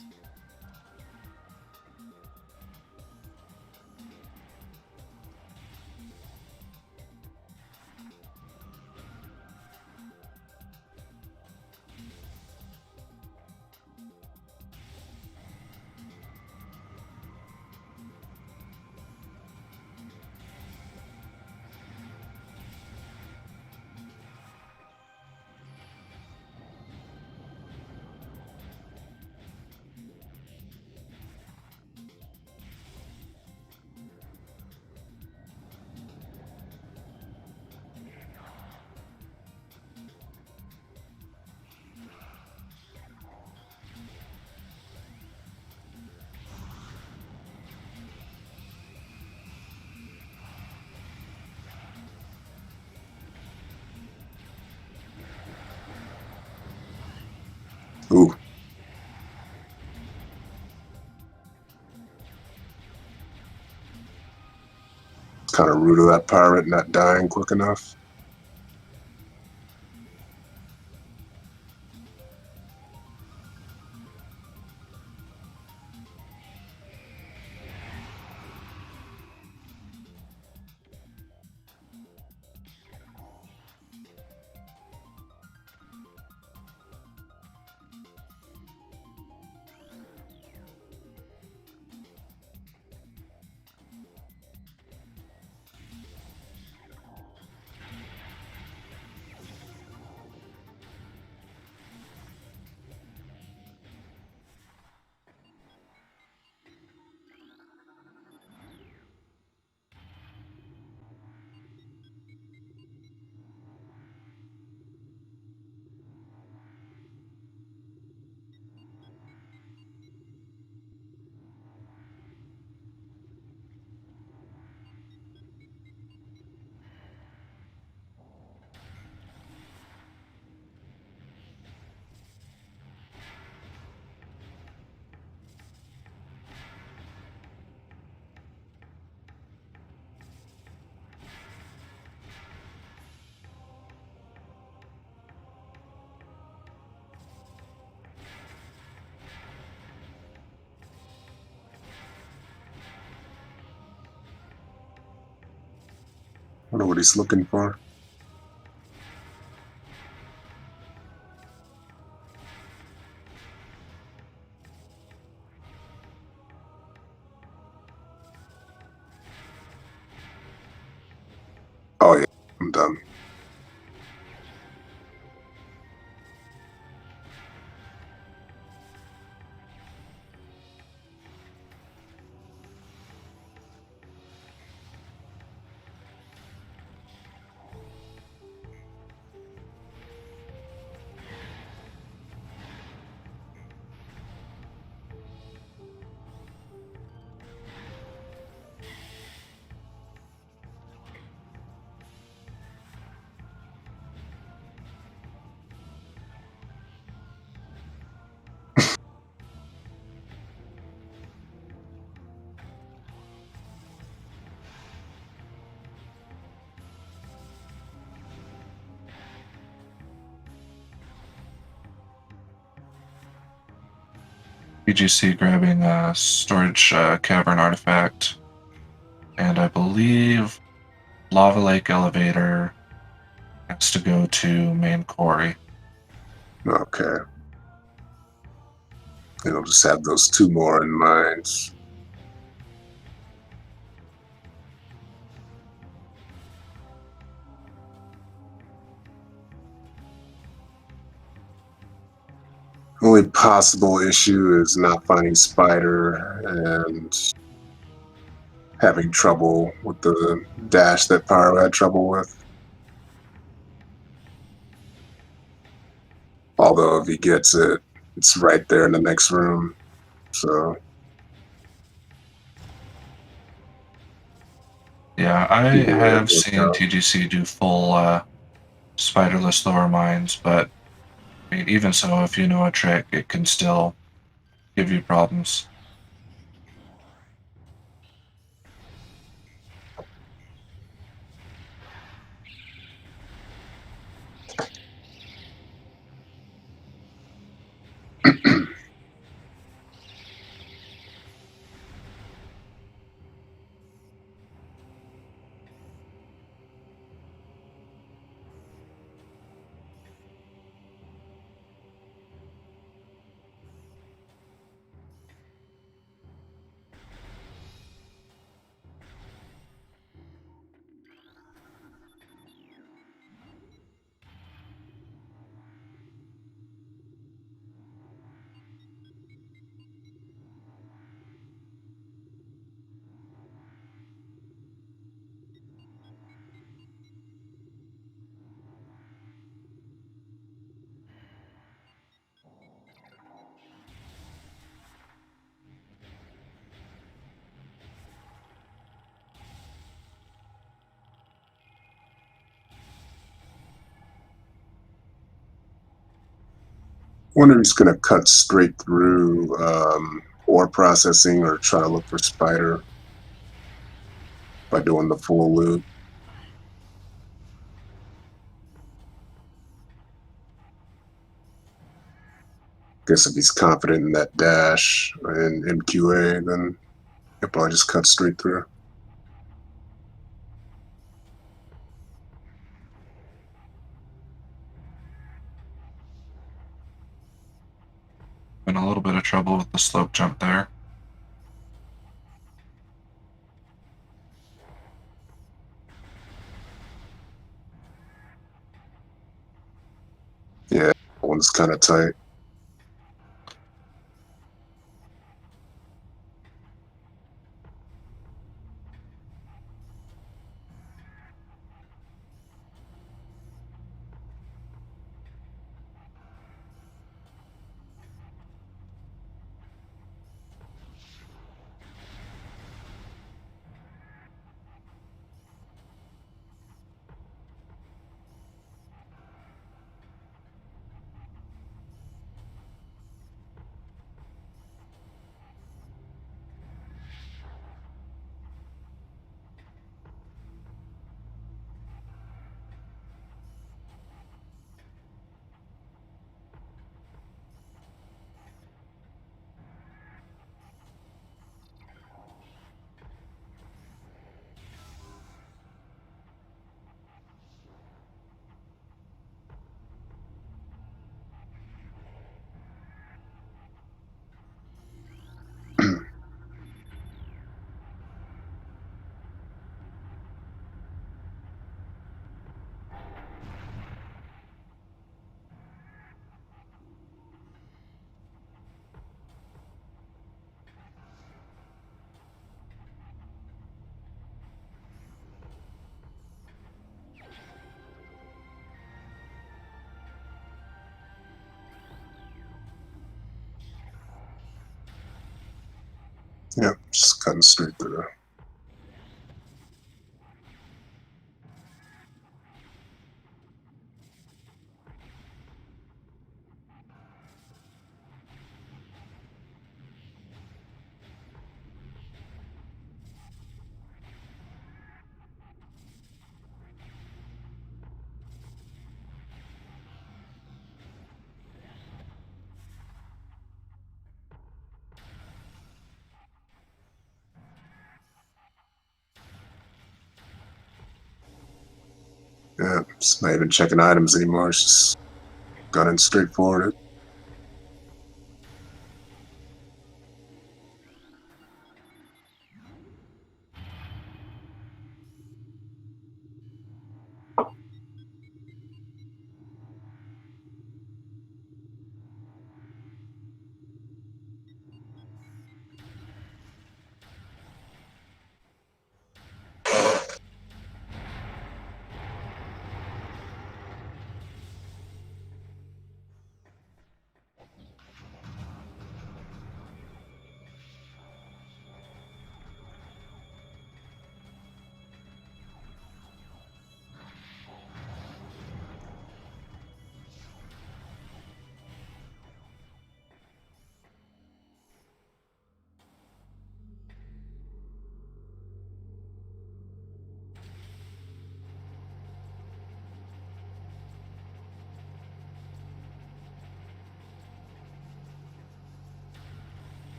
Ooh. Kind of rude of that pirate not dying quick enough. Wonder what he's looking for. Oh yeah, I'm done. BGC grabbing a storage cavern artifact. And I believe Lava Lake Elevator has to go to main quarry. Okay. And I'll just have those two more in mind. Only possible issue is not finding Spider and having trouble with the dash that Pyro had trouble with. Although if he gets it, it's right there in the next room. So Yeah, I Yeah, have worked seen out. TGC do full spiderless lower mines, but I mean, even so, if you know a trick, it can still give you problems. Wonder if he's gonna cut straight through ore processing or try to look for spider by doing the full loop. Guess if he's confident in that dash and MQA, then he'll probably just cut straight through. In a little bit of trouble with the slope jump there. Yeah, that one's kind of tight. Yeah, just cutting straight through. Yeah, it's not even checking items anymore. It's just gunning straight forward.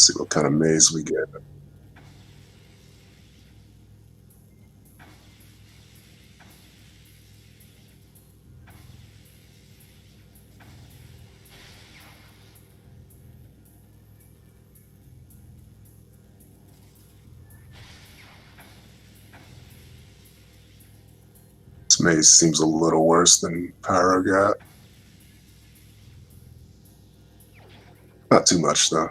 Let's see what kind of maze we get. This maze seems a little worse than Pyro got. Not too much, though.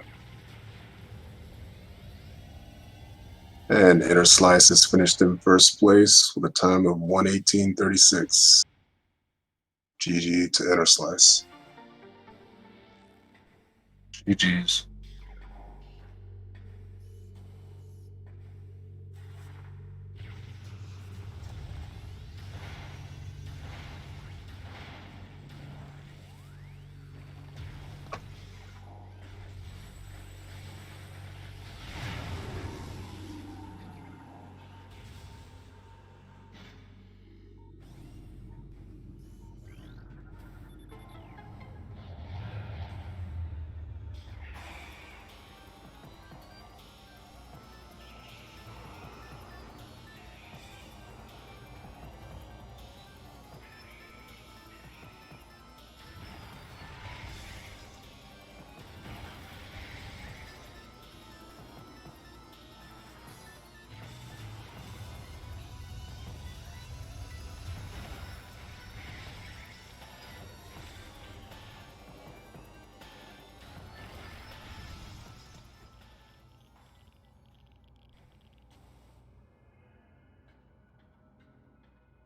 And Inner Slice has finished in first place with a time of 1:18:36. GG to Inner Slice. GG's.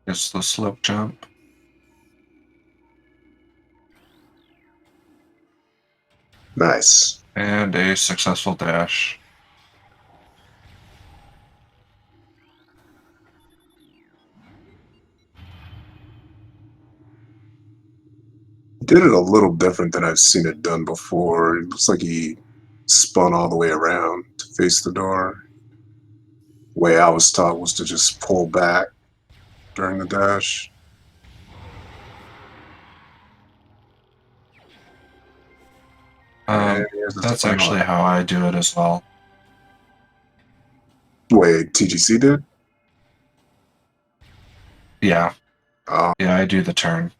It's the slope jump. Nice. And a successful dash. Did it a little different than I've seen it done before. It looks like he spun all the way around to face the door. The way I was taught was to just pull back during the dash. And here's the That's final- actually how I do it as well. Wait, TGC did? Yeah, Oh, I do the turn.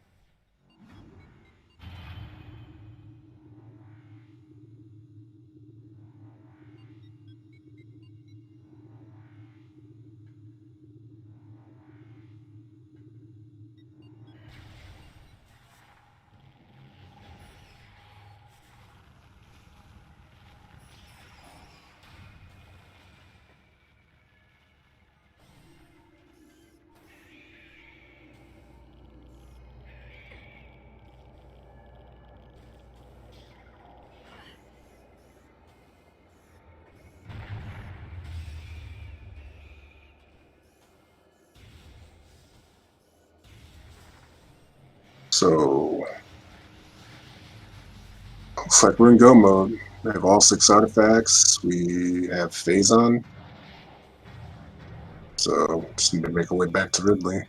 so looks like we're in go mode. We have all 6 artifacts. We have Phazon. So just need to make our way back to Ridley.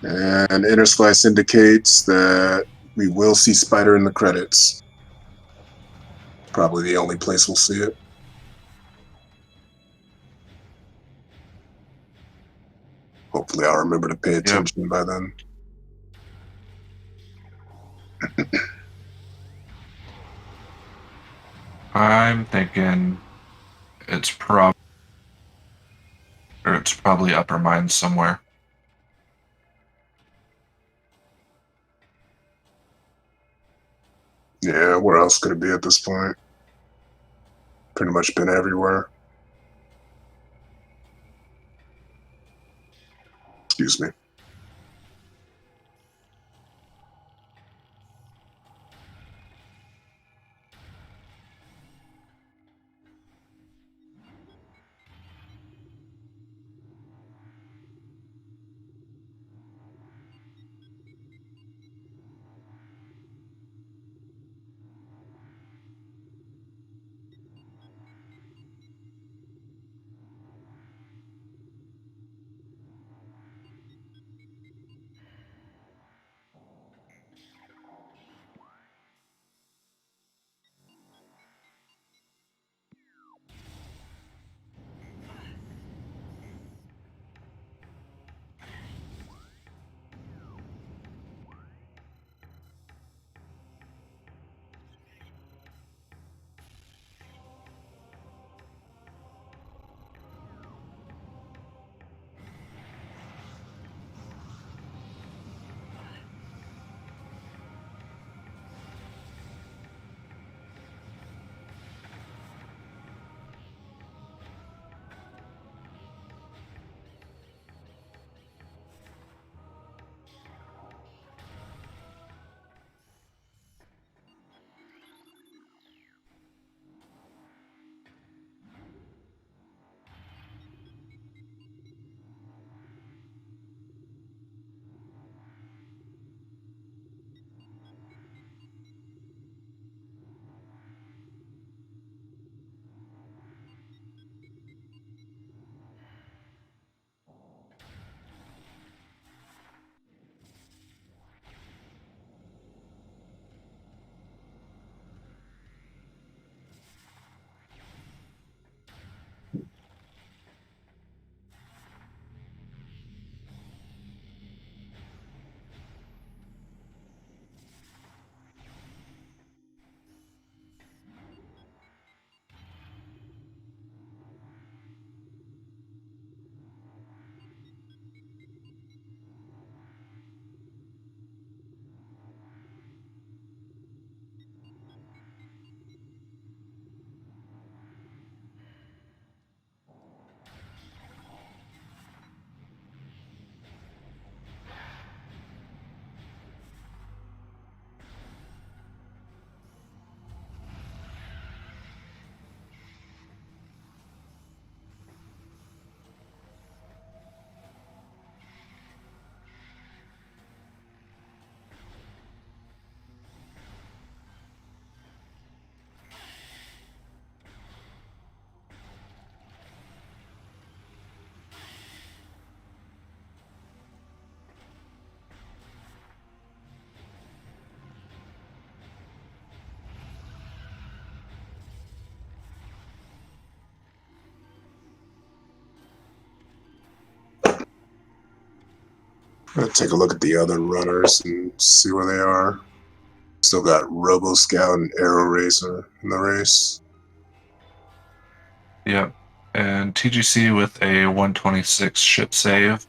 And Inner Slice indicates that we will see Spider in the credits. Probably the only place we'll see it. Hopefully I'll remember to pay attention by then. I'm thinking it's probably Or it's probably upper mines somewhere. Yeah, where else could it be at this point? Pretty much been everywhere. Excuse me. I'm gonna take a look at the other runners and see where they are. Still got Robo Scout and Arrow Racer in the race. Yep. And TGC with a 126 ship save.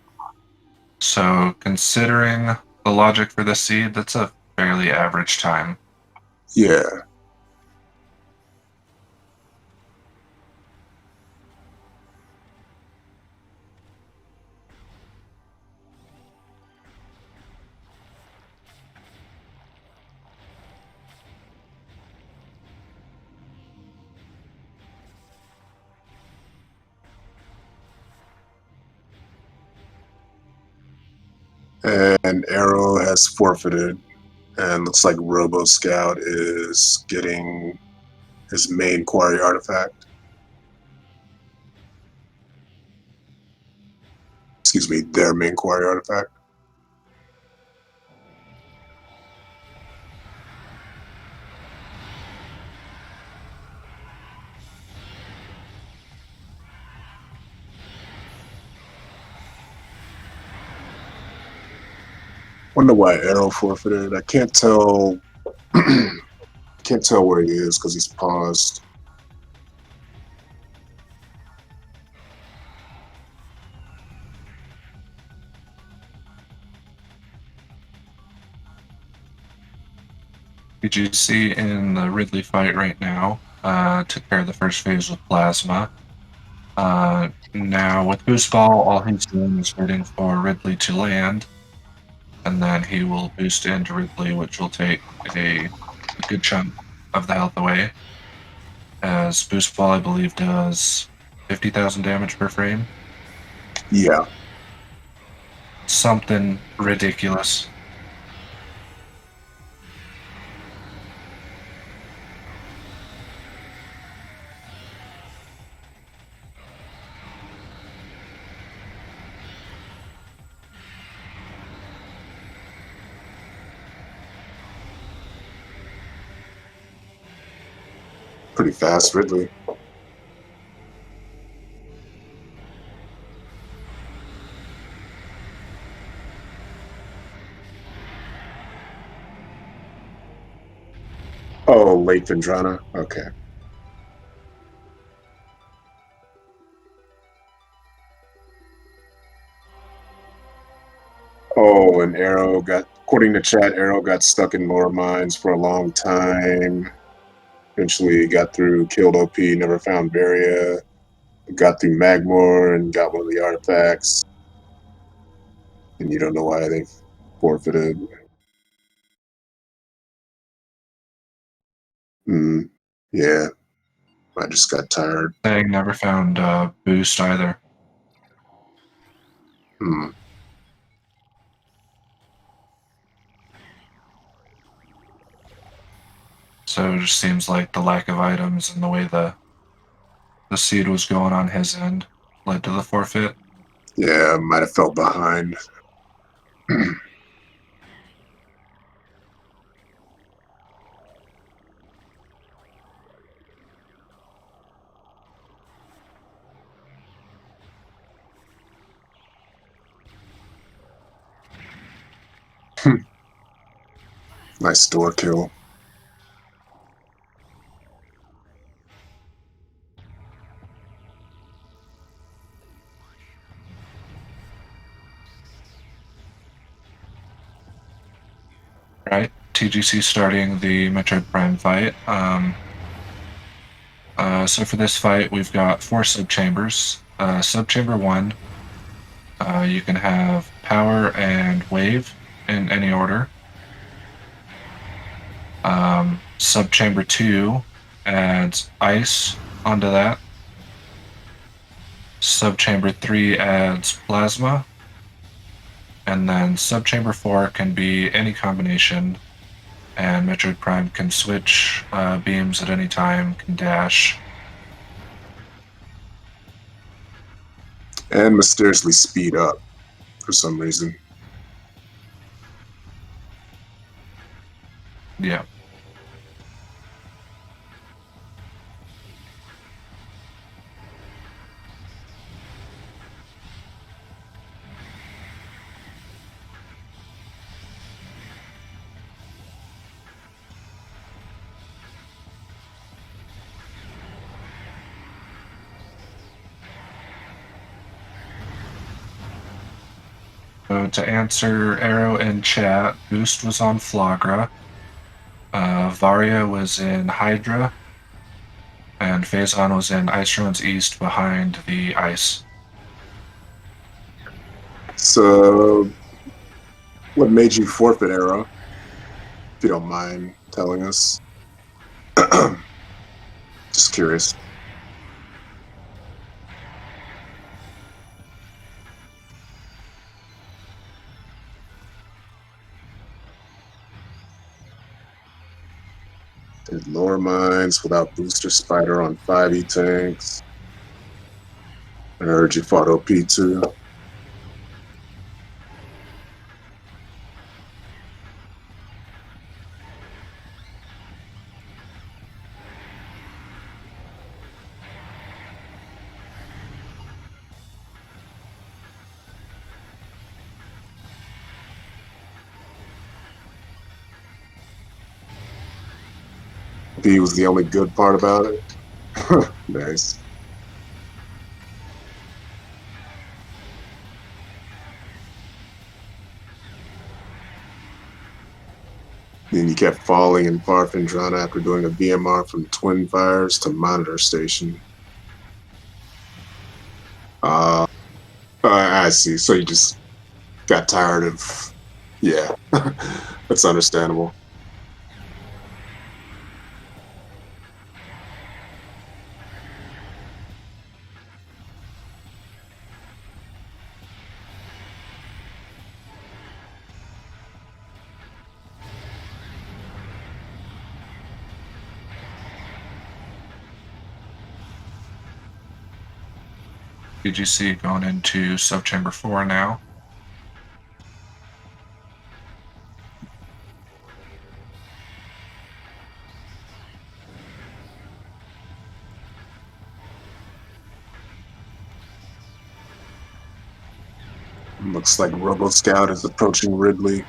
So considering the logic for this seed, that's a fairly average time. Yeah. And Arrow has forfeited. And looks like Robo Scout is getting his main quarry artifact. Excuse me, their main quarry artifact. Wonder why Arrow forfeited. I can't tell. Can't tell where he is because he's paused. BGC in the Ridley fight right now. Took care of the first phase with Plasma. Now with Boost Ball, all he's doing is waiting for Ridley to land, and then he will boost into Ridley, which will take a good chunk of the health away. As Boost Ball, I believe, does 50,000 damage per frame. Yeah. Something ridiculous. Pretty fast, Ridley. Oh, late Vendrana? Okay. Oh, and according to chat, Arrow got stuck in lower mines for a long time. Eventually got through, killed OP, never found Varia, got through Magmor and got one of the artifacts. And you don't know why they forfeited. Yeah, I just got tired. They never found Boost either. So it just seems like the lack of items and the way the seed was going on his end led to the forfeit. Yeah, might have fell behind. Nice door kill. Right, TGC starting the Metroid Prime fight. So for this fight, we've got 4 subchambers. Subchamber 1, you can have power and wave in any order. Subchamber 2 adds ice onto that. Subchamber 3 adds plasma. And then subchamber 4 can be any combination, and Metroid Prime can switch beams at any time, can dash. And mysteriously speed up for some reason. Yeah. So to answer Arrow in chat, Boost was on Flagra, Varia was in Hydra, and Phazon was in Ice Ruins East behind the ice. So, what made you forfeit, Arrow? If you don't mind telling us. Just curious. Did lower mines without booster spider on 5e tanks. I heard you fought OP too. B was the only good part about it. Nice. Then you kept falling and far from Drana after doing a VMR from Twin Fires to Monitor Station. I see. So you just got tired of. Yeah, that's understandable. BGC going into subchamber 4 now. Looks like Robo Scout is approaching Ridley.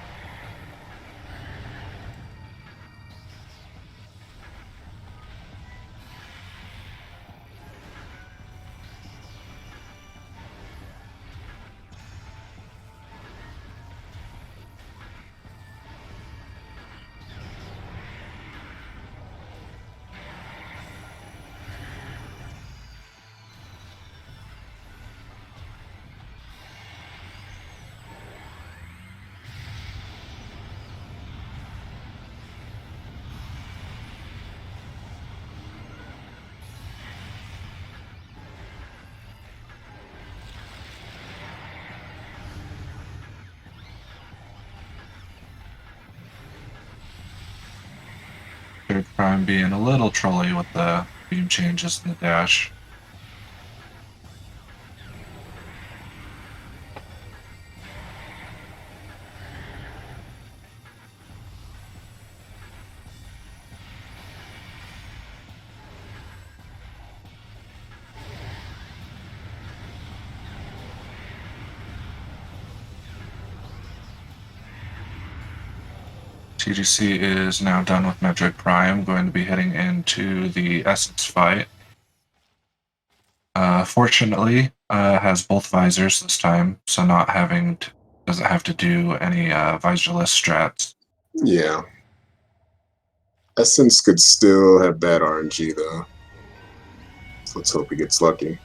Third Prime being a little trolly with the beam changes in the dash. TGC is now done with Metroid Prime, going to be heading into the Essence fight. Fortunately, has both visors this time, so not having to, doesn't have to do any visorless strats. Yeah. Essence could still have bad RNG though. So let's hope he gets lucky.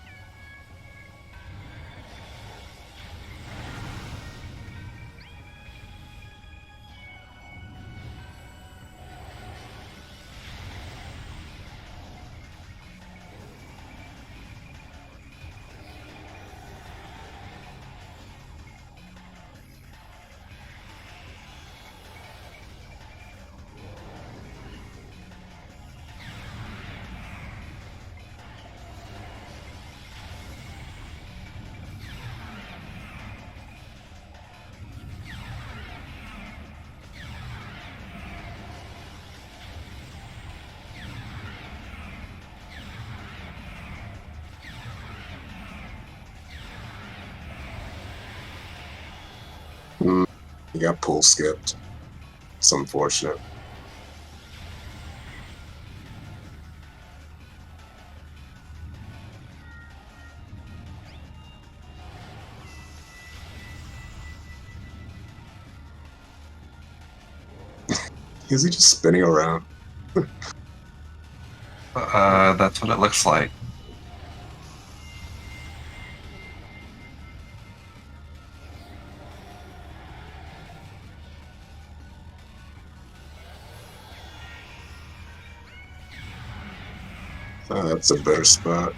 He got pull skipped. It's unfortunate. Is he just spinning around? That's what it looks like. That's a better spot.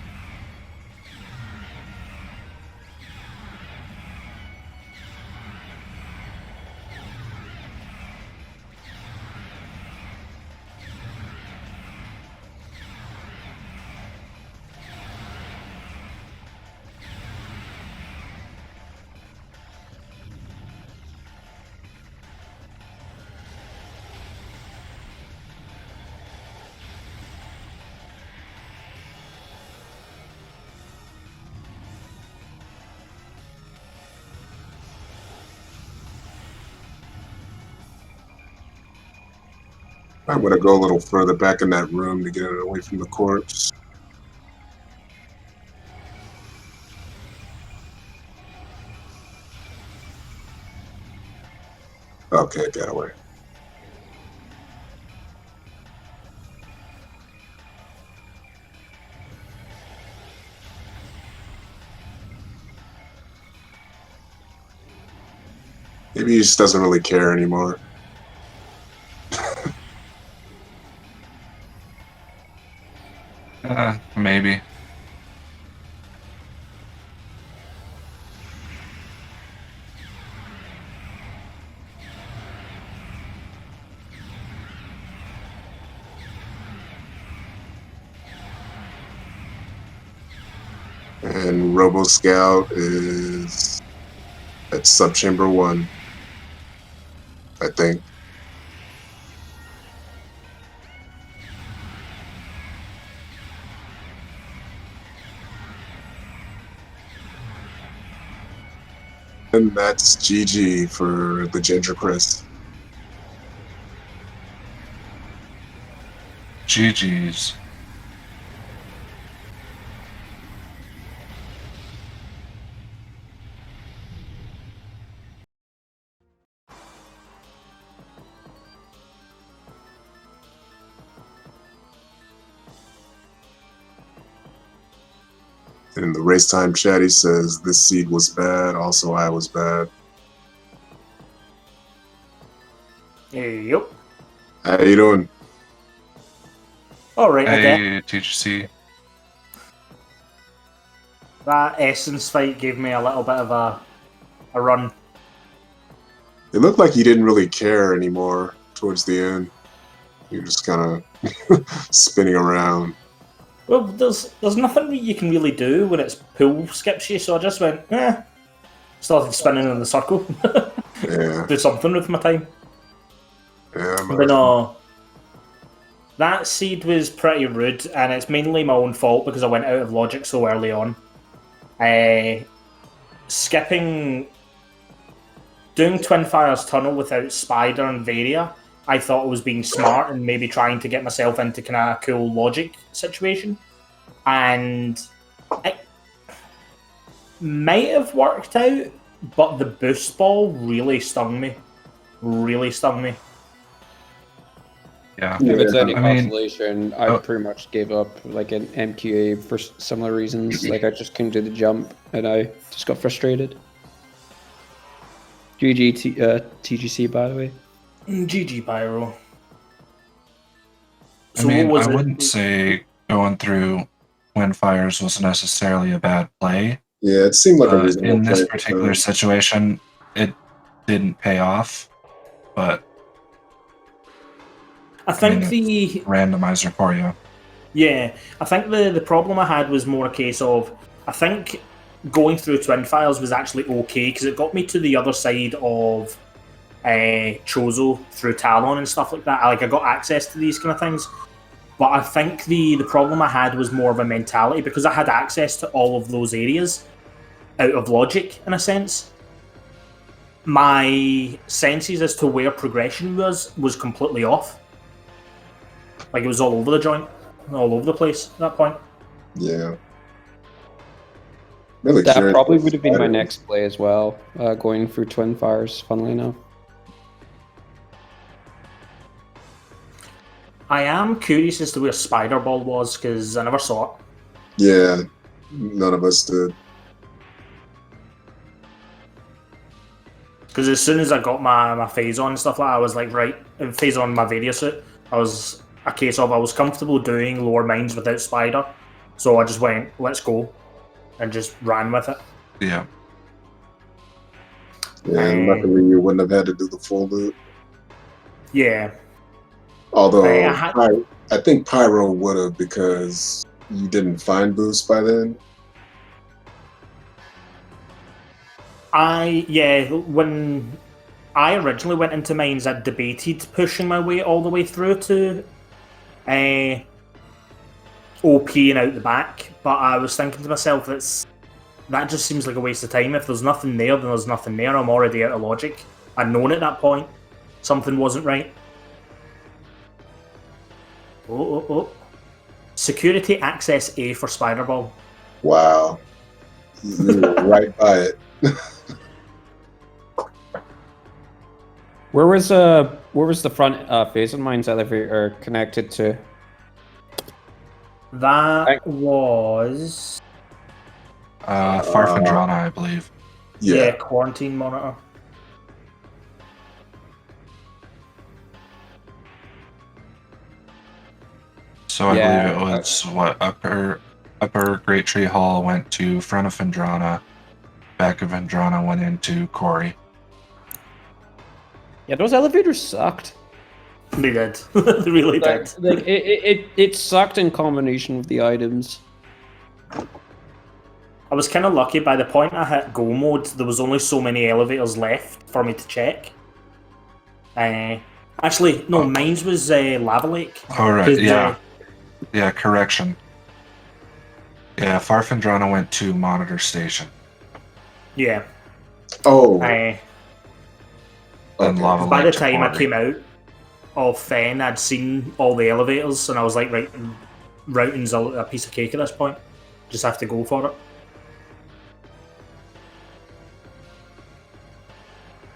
I'm gonna go a little further back in that room to get it away from the corpse. Okay, got away. Maybe he just doesn't really care anymore. Maybe. And Robo Scout is at Subchamber 1, I think. And that's GG for the Ginger Chris. GG's. In the race time chat, he says, this seed was bad, also I was bad. Yep. How you doing? Alright, okay. Hey, TGC. That Essence fight gave me a little bit of a run. It looked like you didn't really care anymore towards the end. You're just kind of spinning around. Well, there's nothing that you can really do when it's pool skips you, so I just went, started spinning in the circle. Yeah. Do something with my time. Yeah, But no, that seed was pretty rude, and it's mainly my own fault because I went out of logic so early on. Skipping, doing Twin Fires Tunnel without Spider and Varia, I thought I was being smart and maybe trying to get myself into kind of a cool logic situation. And it might have worked out, but the boost ball really stung me. Really stung me. Yeah. If it's any I mean- consolation, I pretty much gave up like an MQA for similar reasons. Like I just couldn't do the jump, and I just got frustrated. GG TGC, by the way. GG Pyro. I mean, what was I it? wouldn't say going through Wind Fires was necessarily a bad play. Yeah, it seemed like a reasonable In this play at the particular time. situation, it didn't pay off, but I think I mean, the randomizer for you. yeah, I think the problem I had was more a case of I think going through Twin Fires was actually okay because it got me to the other side of Chozo through Talon and stuff like that. I got access to these kind of things. But I think the problem I had was more of a mentality because I had access to all of those areas out of logic, in a sense. My senses as to where progression was completely off. Like it was all over the joint, all over the place at that point. Yeah. Really That curious probably what would have been my Spider- next play as well, going through Twin Fires, funnily enough. I am curious as to where Spider Ball was because I never saw it. Yeah, none of us did. Because as soon as I got my phase on and stuff like that, I was like, right, phase on my Varia suit. I was a case of I was comfortable doing lower mines without Spider. So I just went, let's go. And just ran with it. Yeah. Yeah, and luckily you wouldn't have had to do the full loop. Yeah. Although I had- I think Pyro would have because you didn't find boost by then. When I originally went into mines, I debated pushing my way all the way through to OP and out the back, but I was thinking to myself, that just seems like a waste of time. If there's nothing there, then there's nothing there. I'm already out of logic. I'd known at that point something wasn't right. Oh. Security access A for Spiderball. Wow. You were right by it. Where was the front phase of mines elevator connected to? That was Farfandrana, I believe. yeah, Yeah. quarantine monitor. So I Yeah. believe it was what upper Great Tree Hall went to front of Vendrana, back of Vendrana went into Quarry. Yeah, those elevators sucked. They did. They really did. Like it sucked in combination with the items. I was kind of lucky. By the point I hit go mode, there was only so many elevators left for me to check. Actually, no, mine's was Lava Lake. Oh, right, 'Cause, yeah. Yeah, correction. Yeah, Farfendrana went to Monitor Station. Yeah. Oh, And okay. Lava By the Lake to time I Quarry. came out of Fen, I'd seen all the elevators, and I was like, right, routing's a piece of cake at this point. Just have to go for it.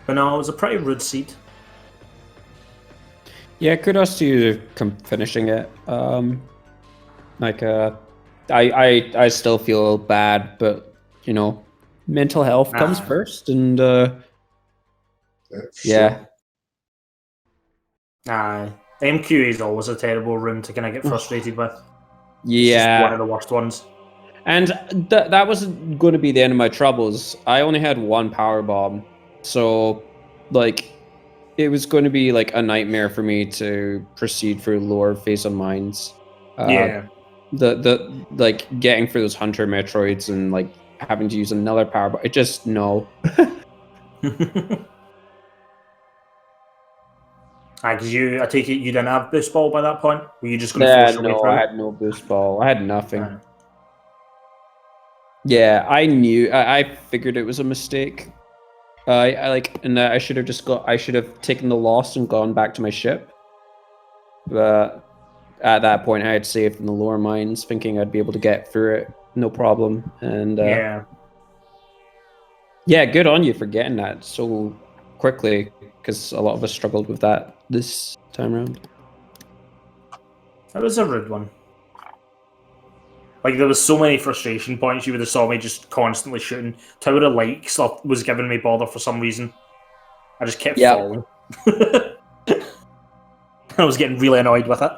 But no, it was a pretty rude seed. Yeah, kudos to you finishing it. I still feel bad, but you know, mental health comes Nah. first, and Sure. yeah. MQ is always a terrible room to kind of get frustrated with. It's just Yeah, one of the worst ones. and that wasn't going to be the end of my troubles. I only had one power bomb, so like it was going to be like a nightmare for me to proceed through lower phase of mines. Yeah. The like getting through those hunter Metroids and like having to use another power bomb. It just no. Because I take it you didn't have boost ball by that point? Were you just going to Yeah, force your way no, through? I had no boost ball. I had nothing. Aye. Yeah, I knew. I figured it was a mistake. I like, and I should have just got. I should have taken the loss and gone back to my ship. But at that point, I had saved in the lower mines, thinking I'd be able to get through it, no problem. And Yeah. yeah, good on you for getting that so quickly, because a lot of us struggled with that this time around. That was a rude one. Like, there was so many frustration points. You would have saw me just constantly shooting. Tower of Light stuff was giving me bother for some reason. I just kept Yeah. falling. I was getting really annoyed with it.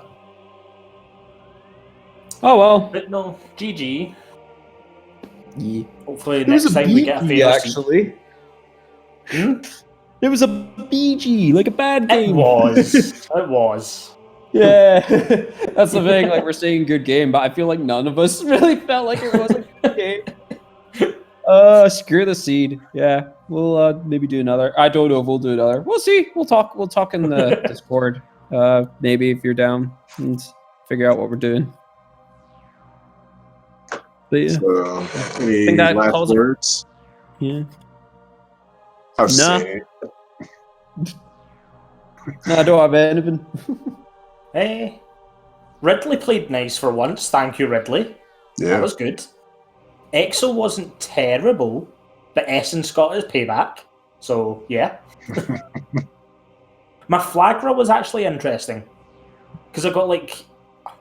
Oh well. But no, GG. Yeah. Hopefully next time we get a fairer seat. actually. Hmm? It was a BG, like a bad It game. was. It was. Yeah, that's the thing. Like, we're saying good game, but I feel like none of us really felt like it was a good game. Screw the seed. Yeah, we'll maybe do another. I don't know if we'll do another. We'll see. We'll talk. We'll talk in the Discord. Maybe if you're down and figure out what we're doing. But yeah, So, any think that last calls it- words? yeah. I've Nah. seen it. No, I don't have anything. Hey, Ridley played nice for once. Thank you, Ridley. That Yeah. was good. Exo wasn't terrible, but Essence got his payback. So, yeah. My Flagra was actually interesting. Because I got, like,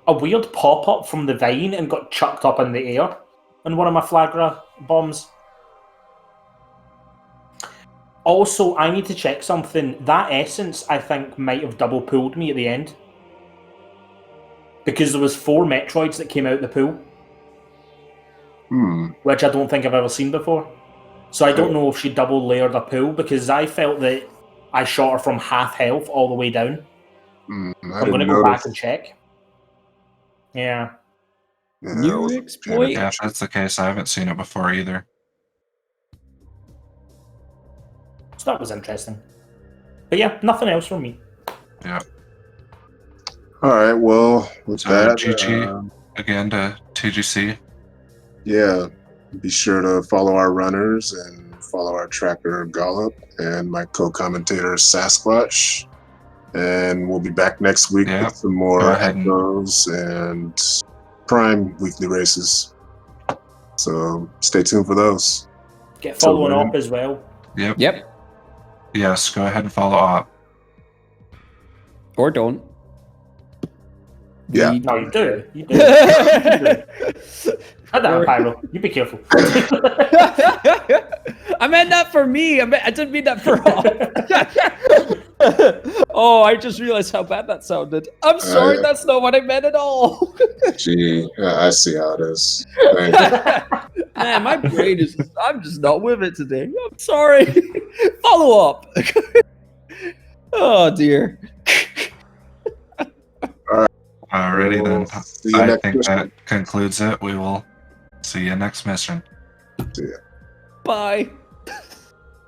a weird pop-up from the vine and got chucked up in the air in one of my Flagra bombs. Also, I need to check something. That Essence, I think, might have double pulled me at the end. Because there was 4 Metroids that came out the pool, which I don't think I've ever seen before. So I don't know if she double layered a pool, because I felt that I shot her from half health all the way down. I'm going to go back and check. Yeah. Yeah, New exploit. Yeah, if that's the case, I haven't seen it before either. So that was interesting. But yeah, nothing else from me. Yeah. All right. Well, with So that, GG again to TGC. yeah, be sure to follow our runners and follow our tracker Gollop and my co-commentator Sasquatch. And we'll be back next week Yeah. with some more Go ahead and- Echoes and Prime weekly races. So stay tuned for those. Get following So, up as well. Yep. Yep. Yes, go ahead and follow up. Or don't. Yeah. No, you do. You do. You do. Cut that, Pyro. You be careful. I meant that for me. I didn't mean that for all. Oh, I just realized how bad that sounded. I'm sorry, yeah. that's not what I meant at all. Gee, I see how it is. Thank you. Man, my brain is I'm just not with it today. I'm sorry. Follow up. Oh dear. Alrighty We'll then. see you I next think mission. that concludes it. We will see you next mission. See ya. Bye.